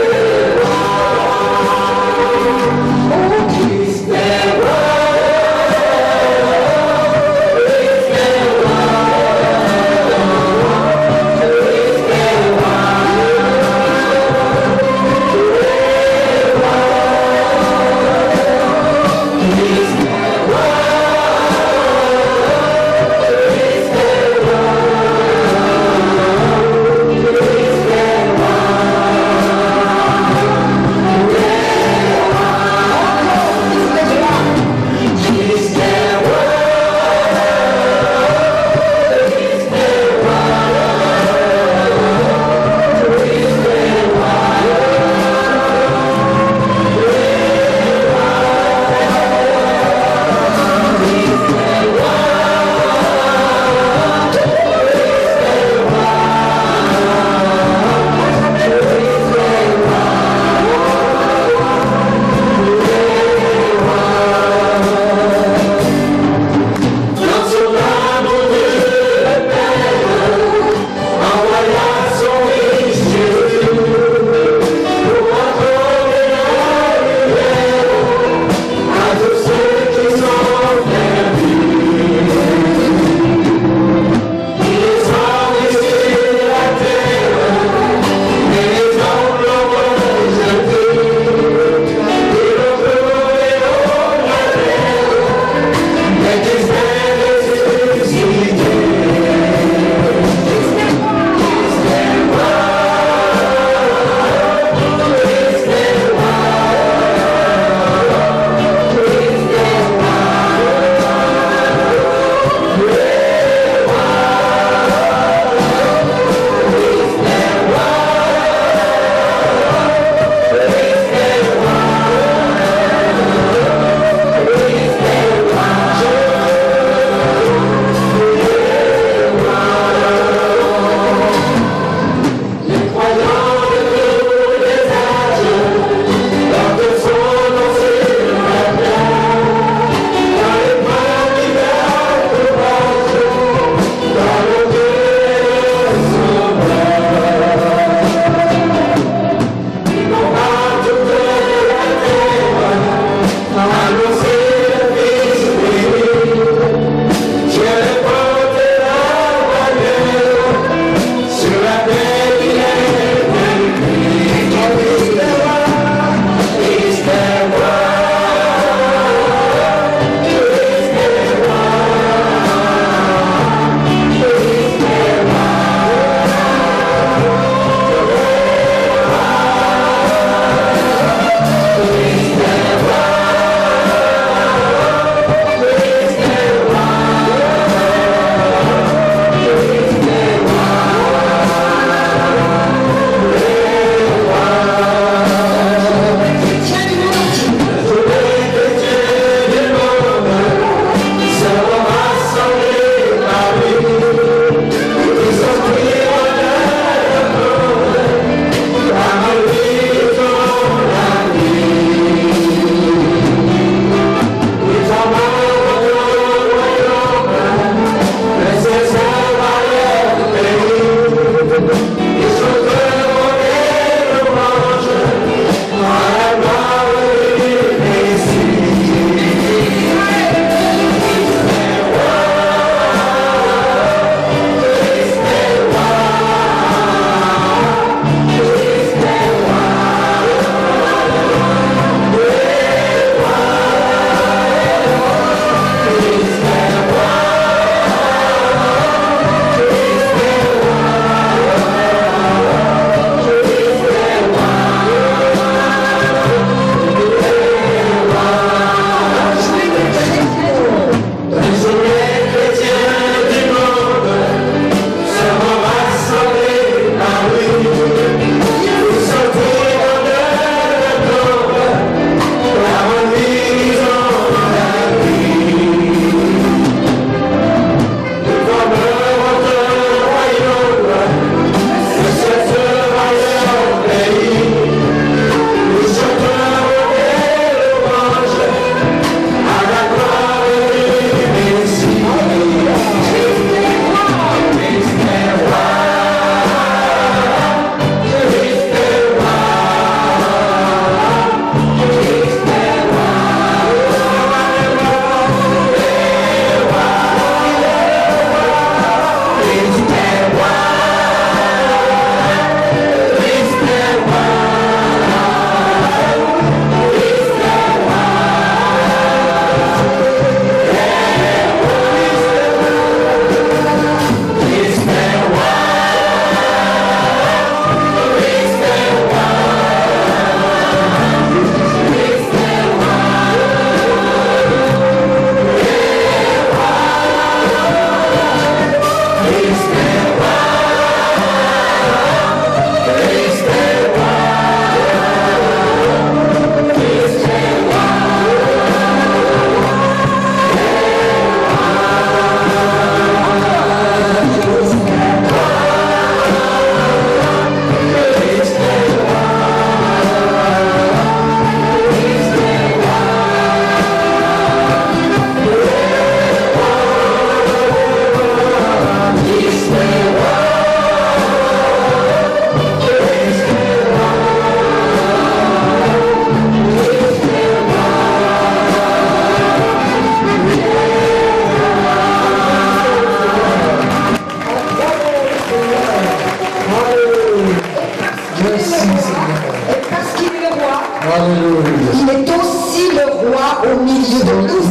Il est aussi le roi au milieu de nous.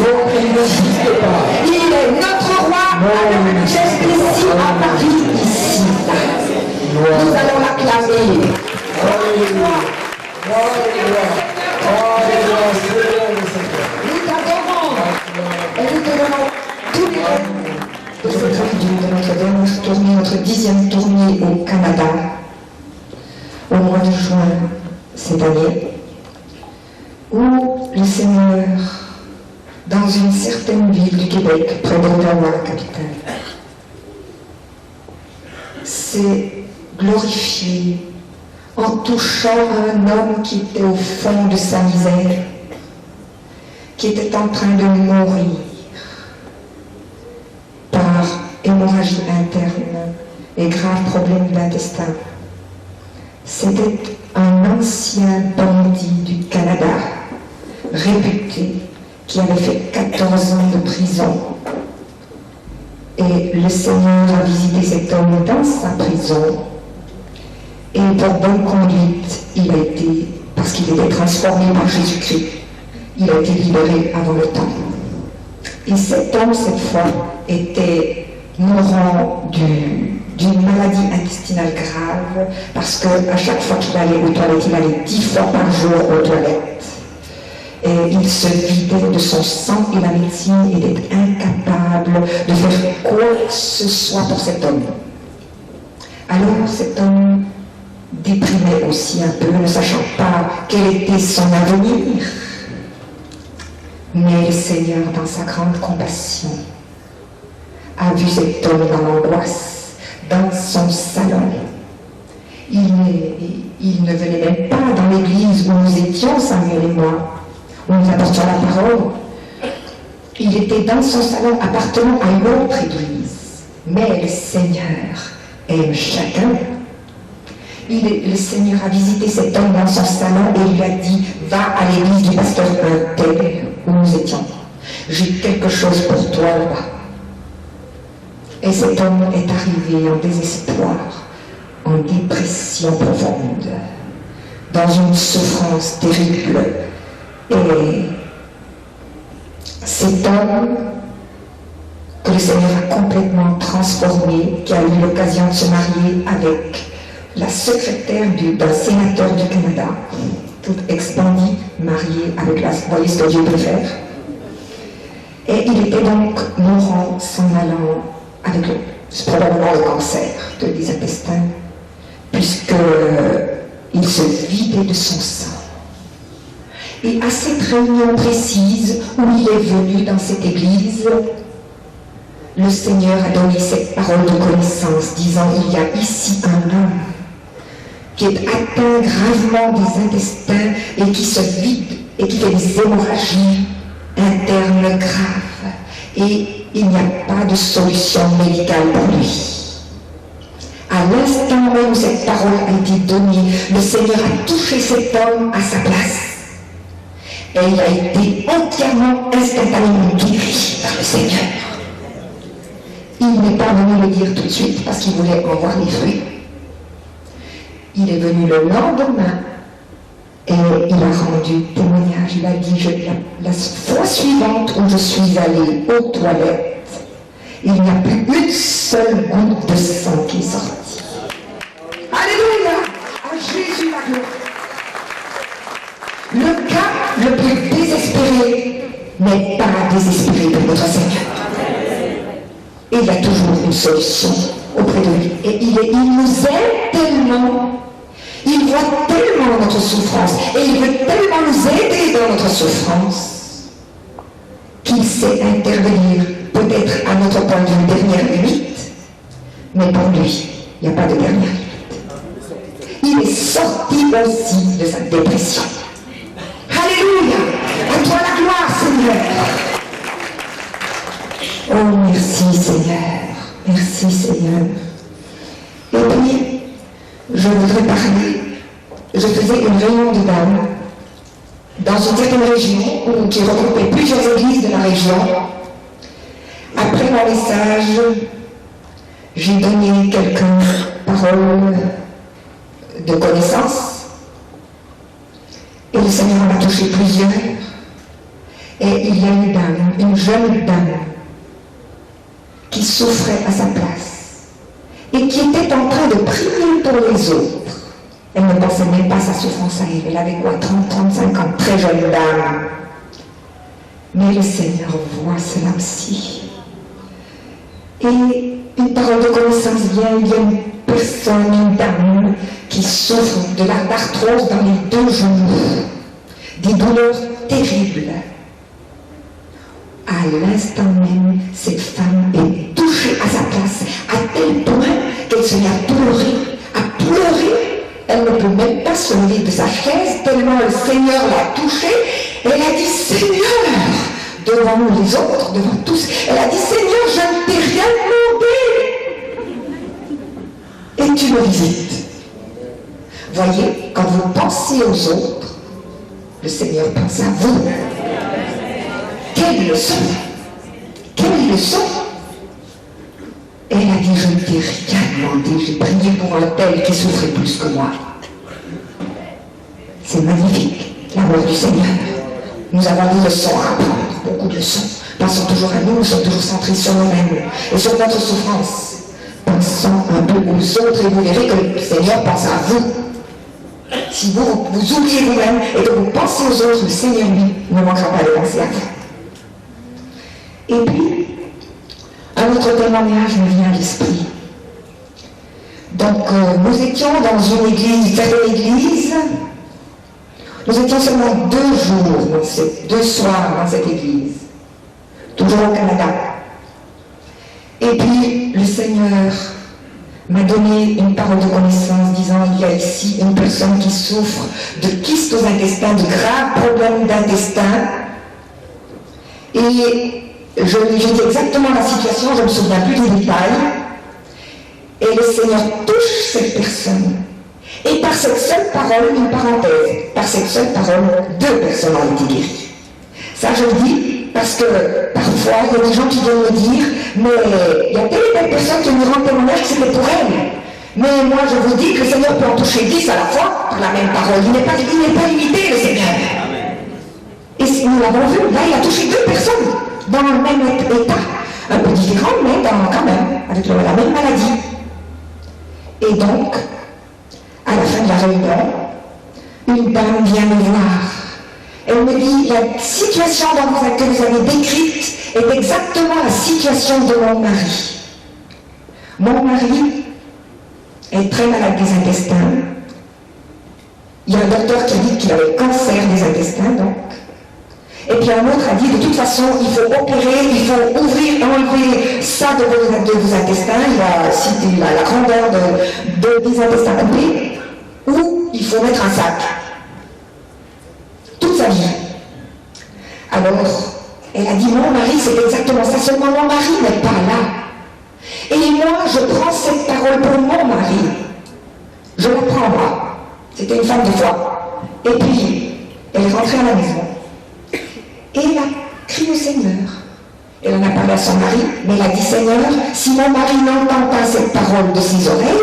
Il est notre roi avec une geste ici à Paris, ici. Nous allons l'acclamer. Nous t'adorons et nous te donnons tous les rêves de cette réunion de notre dernière tournée, notre 10e tournée au Canada, au mois de juin cette année, où le Seigneur, dans une certaine ville du Québec, près d'Ottawa, la capitale, s'est glorifié en touchant un homme qui était au fond de sa misère, qui était en train de mourir par hémorragie interne et graves problèmes d'intestin. C'était un ancien bandit du Canada, réputé, qui avait fait 14 ans de prison. Et le Seigneur a visité cet homme dans sa prison. Et pour bonne conduite, il a été, parce qu'il était transformé par Jésus-Christ, il a été libéré avant le temps. Et cet homme, cette fois, était mourant d'une maladie intestinale grave, parce qu'à chaque fois qu'il allait aux toilettes, il allait 10 fois par jour aux toilettes. Et il se vidait de son sang et la médecine était incapable de faire quoi que ce soit pour cet homme. Alors cet homme déprimait aussi un peu, ne sachant pas quel était son avenir. Mais le Seigneur, dans sa grande compassion, a vu cet homme dans l'angoisse, dans son salon. Il ne venait même pas dans l'église où nous étions, Samuel et moi, où nous apportions la parole. Il était dans son salon appartenant à une autre église. Mais le Seigneur aime chacun. Le Seigneur a visité cet homme dans son salon et lui a dit « Va à l'église du pasteur tel où nous étions. J'ai quelque chose pour toi là-bas. » Et cet homme est arrivé en désespoir, en dépression profonde, dans une souffrance terrible. Et cet homme que le Seigneur a complètement transformé, qui a eu l'occasion de se marier avec la secrétaire d'un sénateur du Canada, toute expandie, mariée avec la... Voyez ce que Dieu peut faire. Et il était donc mourant, s'en allant avec probablement le cancer des intestins, puisqu'il se vidait de son sang. Et à cette réunion précise où il est venu dans cette église, le Seigneur a donné cette parole de connaissance, disant « Il y a ici un homme qui est atteint gravement des intestins et qui se vide et qui fait des hémorragies internes graves. Et il n'y a pas de solution médicale pour lui. » À l'instant même où cette parole a été donnée, le Seigneur a touché cet homme à sa place. Et il a été entièrement, instantanément guéri par le Seigneur. Il n'est pas venu le dire tout de suite parce qu'il voulait en voir les fruits. Il est venu le lendemain et il a rendu témoignage. Il a dit, la fois suivante où je suis allé aux toilettes, il n'y a plus une seule goutte de sang qui est sortie. Alléluia! À Jésus la gloire. Le cas le plus désespéré n'est pas désespéré pour notre Seigneur. Et il y a toujours une solution auprès de lui. Et il nous aime tellement, il voit tellement notre souffrance, et il veut tellement nous aider dans notre souffrance, qu'il sait intervenir peut-être à notre point de vue dernière limite, mais pour lui, il n'y a pas de dernière limite. Il est sorti aussi de sa dépression. Alléluia! À toi la gloire, Seigneur! Oh, merci Seigneur, merci Seigneur. Et puis, je voudrais parler, je faisais une réunion de dames dans une certaine région qui regroupait plusieurs églises de la région. Après mon message, j'ai donné quelques paroles de connaissance Et le Seigneur en a touché plusieurs. Et il y a une jeune dame, qui souffrait à sa place et qui était en train de prier pour les autres. Elle ne pensait même pas à sa souffrance à elle. Elle avait quoi, 30, 35 ans, très jeune dame. Mais le Seigneur voit cela aussi. Et une parole de connaissance vient, il y a une personne, une dame, qui souffre de l'arthrose dans les 2 genoux, des douleurs terribles. À l'instant même, cette femme est touchée à sa place, à tel point qu'elle se met à pleurer. Elle ne peut même pas se lever de sa chaise, tellement le Seigneur l'a touchée. Elle a dit, Seigneur, devant les autres, devant tous, elle a dit, Seigneur, je ne t'ai rien demandé. Et tu me visites. Voyez, quand vous pensez aux autres, le Seigneur pense à vous. Quelle leçon! Quelle leçon! Elle a dit, je ne t'ai rien demandé, j'ai prié pour un tel qui souffrait plus que moi. C'est magnifique, l'amour du Seigneur. Nous avons des leçons à apprendre, beaucoup de leçons. Pensons toujours à nous sommes toujours centrés sur nous-mêmes et sur notre souffrance. Pensons un peu aux autres et vous verrez que le Seigneur pense à vous. Si vous oubliez vous-même et que vous pensez aux autres, le Seigneur, lui, ne manquera pas de penser à vous. Et puis, un autre témoignage me vient à l'esprit. Donc, nous étions dans une église, certaine église. Nous étions seulement 2 jours, 2 soirs dans cette église, toujours au Canada. Et puis, le Seigneur m'a donné une parole de connaissance disant, il y a ici une personne qui souffre de kystes aux intestins, de graves problèmes d'intestin. Et j'ai dit exactement la situation, je ne me souviens plus des détails. Et le Seigneur touche cette personne. Et par cette seule parole, une parenthèse, par cette seule parole, 2 personnes ont été guéries. Ça, je le dis parce que parfois, il y a des gens qui viennent me dire, mais il y a telle et telle personne qui me rend témoignage que c'était pour elle. Mais moi, je vous dis que le Seigneur peut en toucher 10 à la fois par la même parole. Il n'est pas limité, le Seigneur. Et si nous l'avons vu, là, il a touché 2 personnes dans le même état, un peu différent, mais quand même, avec la même maladie. Et donc, à la fin de la réunion, une dame vient me voir. Elle me dit, la situation que vous avez décrite est exactement la situation de mon mari. Mon mari est très malade des intestins. Il y a un docteur qui a dit qu'il avait cancer des intestins, donc. Et puis un autre a dit, de toute façon, il faut opérer, il faut enlever ça de vos intestins. Il a cité la grandeur des intestins complets, ou il faut mettre un sac. Toute sa vie. Alors, elle a dit, mon mari, c'est exactement ça, seulement mon mari n'est pas là. Et moi, je prends cette parole pour mon mari. Je la prends, moi. C'était une femme de foi. Et puis, elle est rentrée à la maison. Et elle a crié au Seigneur. Elle en a parlé à son mari, mais elle a dit, Seigneur, si mon mari n'entend pas cette parole de ses oreilles,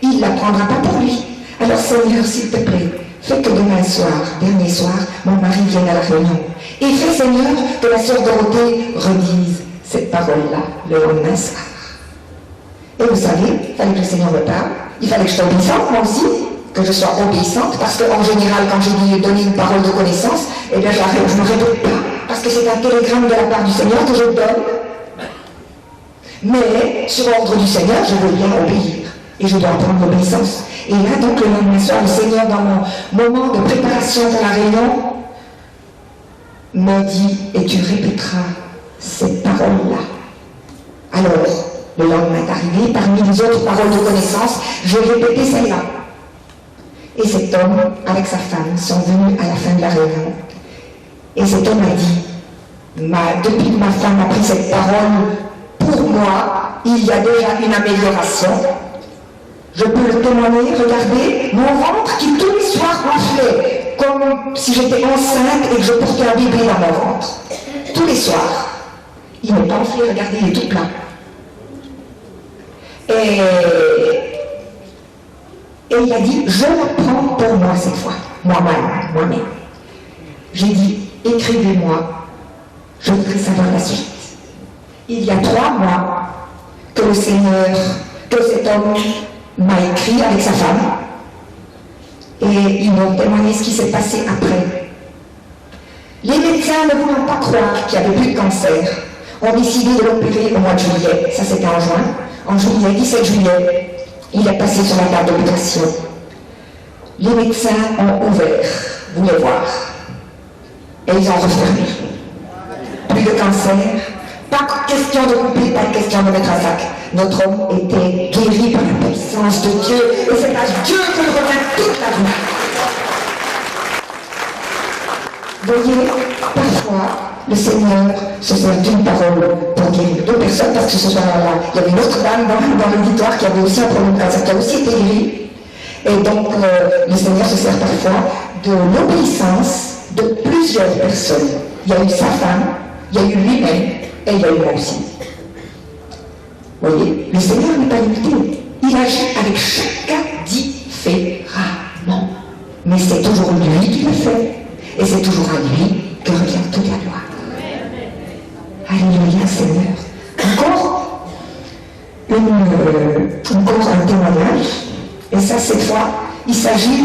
il ne la prendra pas pour lui. Alors Seigneur, s'il te plaît, fais que demain soir, dernier soir, mon mari vienne à la réunion. Et fais, Seigneur, que la sœur Dorothée redise cette parole-là le lendemain soir. Et vous savez, il fallait que le Seigneur me parle, il fallait que je sois obéissante, moi aussi, que je sois obéissante, parce qu'en général, quand j'ai donné une parole de connaissance, eh bien, je ne me répète pas, parce que c'est un télégramme de la part du Seigneur que je donne. Mais, sur ordre du Seigneur, je veux bien obéir. Et je dois apprendre l'obéissance. Et là, donc, le lendemain soir, le Seigneur, dans mon moment de préparation pour la réunion, m'a dit, et tu répéteras cette parole-là. Alors, le lendemain est arrivé, parmi les autres paroles de connaissance, j'ai répété celle-là. Et cet homme, avec sa femme, sont venus à la fin de la réunion. Et cet homme a dit, depuis que ma femme a pris cette parole, pour moi, il y a déjà une amélioration. Je peux le témoigner, regardez, mon ventre qui tous les soirs enflait, comme si j'étais enceinte et que je portais un bébé dans mon ventre. Tous les soirs. Il n'est pas enflé, regardez, il est tout plein. Et il a dit, je la prends pour moi cette fois, moi-même. j'ai dit, écrivez-moi, je voudrais savoir la suite. Il y a 3 mois que le Seigneur, que cet homme m'a écrit avec sa femme, et ils m'ont témoigné ce qui s'est passé après. Les médecins, ne voulant pas croire qu'il n'y avait plus de cancer, ont décidé de l'opérer au mois de juillet. Ça, c'était en juin. En juillet, 17 juillet, il est passé sur la table d'opération. Les médecins ont ouvert, vous voulez voir, et ils ont refermé. Plus de cancer, pas question de couper, pas question de mettre à sac. Notre homme était guéri par la puissance de Dieu, et c'est à Dieu que le revient toute la vie. Voyez, parfois, le Seigneur se sert d'une parole pour guérir 2 personnes, parce que ce soir-là, il y avait une autre dame dans l'auditoire qui avait aussi un problème de cancer, qui a aussi été guérie. Et donc, le Seigneur se sert parfois de l'obéissance de plusieurs personnes. Il y a eu sa femme, il y a eu lui-même, et il y a eu moi aussi. Vous voyez, le Seigneur n'est pas limité. Il agit avec chacun différemment. Mais c'est toujours lui qui le fait. Et c'est toujours à lui que revient toute la gloire. Alléluia, Seigneur. Encore un témoignage. Et ça, cette fois, il s'agit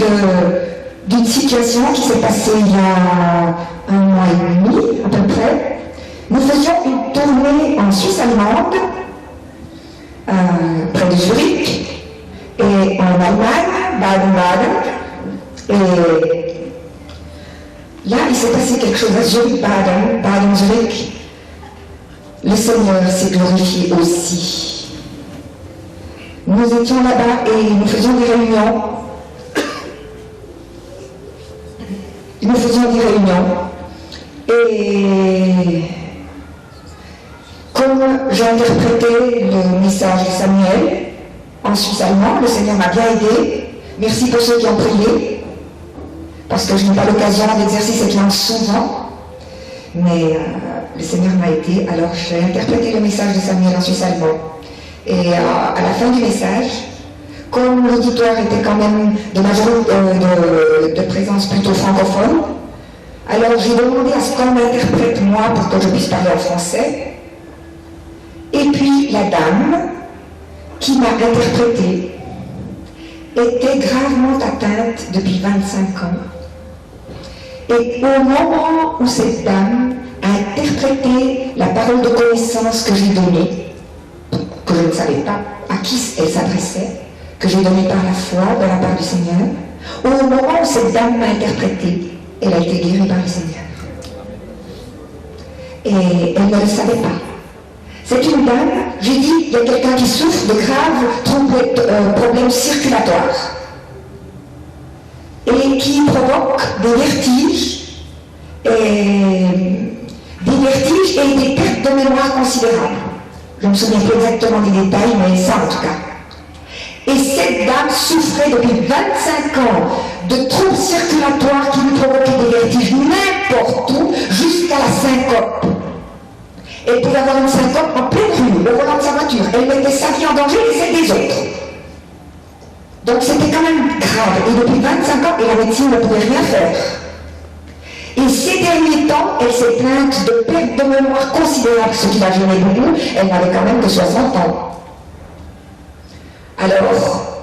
d'une situation qui s'est passée il y a 1 mois et demi, à peu près. Nous faisions une tournée en Suisse allemande, près de Zurich, et en Allemagne, Baden-Baden. Et là, il s'est passé quelque chose à Zurich, Baden-Zurich. Le Seigneur s'est glorifié aussi. Nous étions là-bas et nous faisions des réunions. Et comme j'ai interprété le message de Samuel en suisse allemand, le Seigneur m'a bien aidé. Merci pour ceux qui ont prié, parce que je n'ai pas l'occasion d'exercer cette langue souvent. Mais le Seigneur m'a aidé, alors j'ai interprété le message de Samuel en suisse allemand. Et à la fin du message, comme l'auditoire était quand même de présence plutôt francophone, alors j'ai demandé à ce qu'on m'interprète moi pour que je puisse parler en français. Et puis la dame qui m'a interprété était gravement atteinte depuis 25 ans. Et au moment où cette dame a interprété la parole de connaissance que j'ai donnée, que je ne savais pas à qui elle s'adressait, que j'ai donnée par la foi de la part du Seigneur, au moment où cette dame m'a interprété, elle a été guérie par le Seigneur. Et elle ne le savait pas. C'est une dame, j'ai dit, il y a quelqu'un qui souffre de graves problèmes circulatoires et qui provoque des vertiges et des pertes de mémoire considérables. Je ne me souviens plus exactement des détails, mais ça en tout cas. Et cette dame souffrait depuis 25 ans de troubles circulatoires qui lui provoquaient des vertiges n'importe où, jusqu'à la syncope. Elle pouvait avoir une syncope en pleine rue, au volant de sa voiture. Elle mettait sa vie en danger et celle des autres. Donc c'était quand même grave. Et depuis 25 ans, la médecine ne pouvait rien faire. Et ces derniers temps, elle s'est plainte de perte de mémoire considérable, ce qui la gênait beaucoup. Elle n'avait quand même que 60 ans. Alors,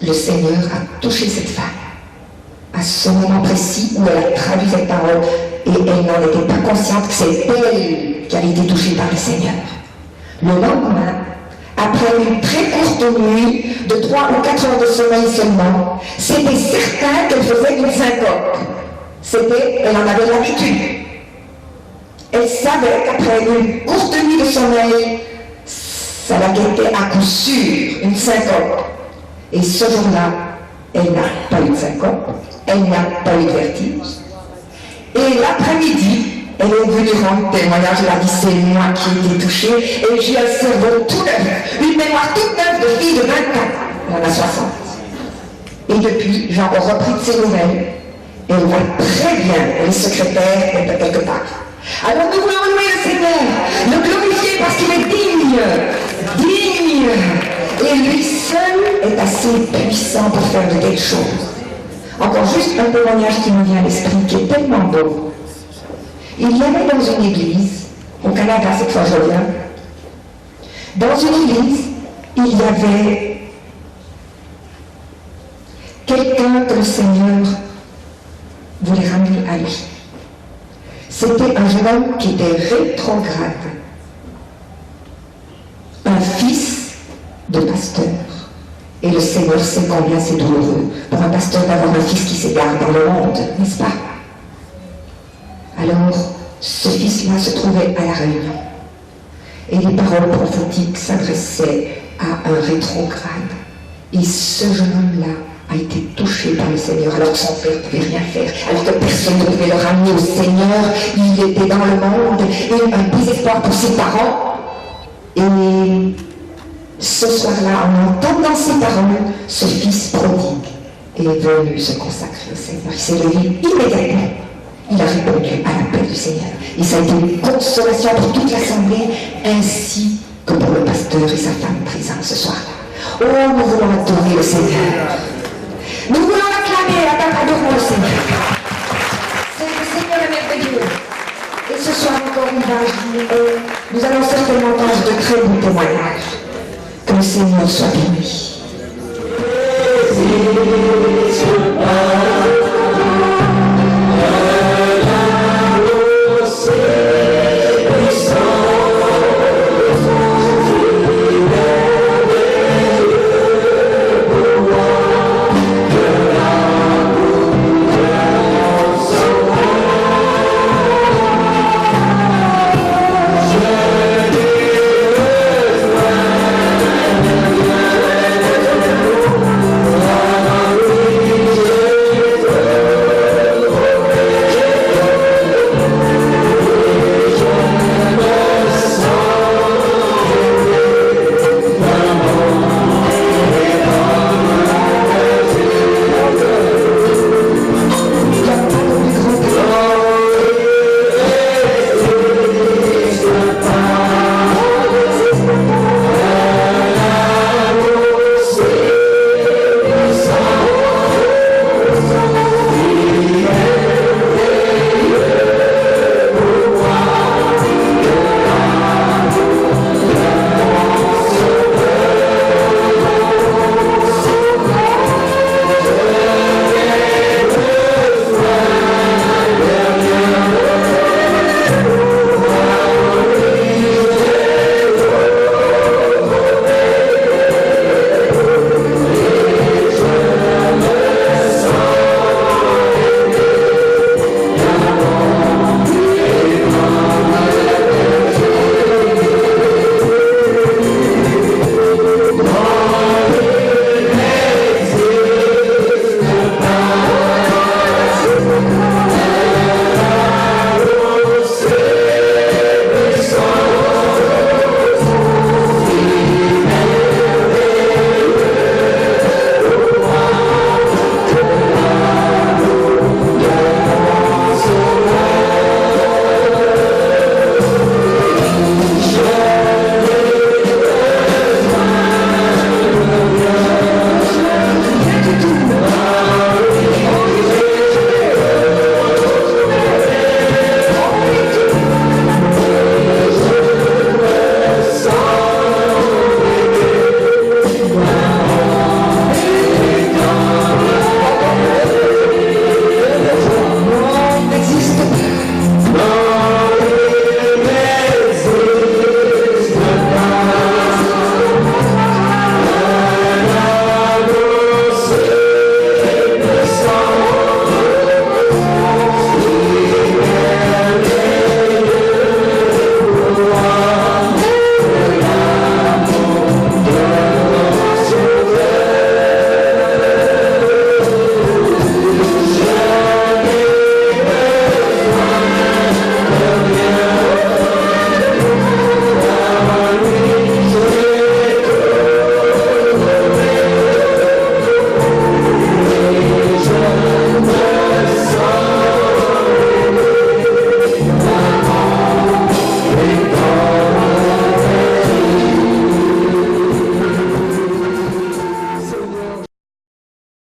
le Seigneur a touché cette femme à ce moment précis où elle a traduit cette parole et elle n'en était pas consciente que c'est elle qui avait été touchée par le Seigneur. Le lendemain, après une très courte nuit de 3 ou 4 heures de sommeil seulement, c'était certain qu'elle faisait une syncope. Elle en avait l'habitude. Elle savait qu'après une courte nuit de sommeil, ça la guettait à coup sûr, une syncope. Et ce jour-là, elle n'a pas eu de syncope, elle n'a pas eu de vertige. Et l'après-midi, elle est venue rendre témoignage, elle a dit c'est moi qui ai été touchée, et j'ai un cerveau tout neuf, une mémoire toute neuve de fille de 20 ans, elle en a 60. Et depuis, j'ai encore repris de ses nouvelles. Elle va très bien, elle est secrétaire, elle est quelque part. Alors nous voulons louer le Seigneur, le glorifier parce qu'il est digne. Et lui seul est assez puissant pour faire de telles choses. Encore juste un témoignage qui me vient à l'esprit, qui est tellement beau. Il y avait dans une église, au Canada cette fois je reviens, dans une église, il y avait quelqu'un que le Seigneur voulait ramener à lui. C'était un jeune homme qui était rétrograde, un fils de pasteur. Et le Seigneur sait combien c'est douloureux pour un pasteur d'avoir un fils qui s'égare dans le monde, n'est-ce pas? Alors, ce fils-là se trouvait à la Réunion. Et les paroles prophétiques s'adressaient à un rétrograde. Et ce jeune homme-là a été touché par le Seigneur, alors que son père ne pouvait rien faire, alors que personne ne pouvait le ramener au Seigneur. Il était dans le monde, et un désespoir pour ses parents. Et ce soir-là, en entendant ces paroles, ce fils prodigue est venu se consacrer au Seigneur. Il s'est levé immédiatement. Il a répondu à l'appel du Seigneur. Et ça a été une consolation pour toute l'assemblée, ainsi que pour le pasteur et sa femme présents ce soir-là. Oh, nous voulons adorer le Seigneur. Nous voulons acclamer, adorons le Seigneur. Le Seigneur est merveilleux. Et ce soir encore, il va agir. Nous allons certainement entendre de très bons témoignages. Que le Seigneur soit béni.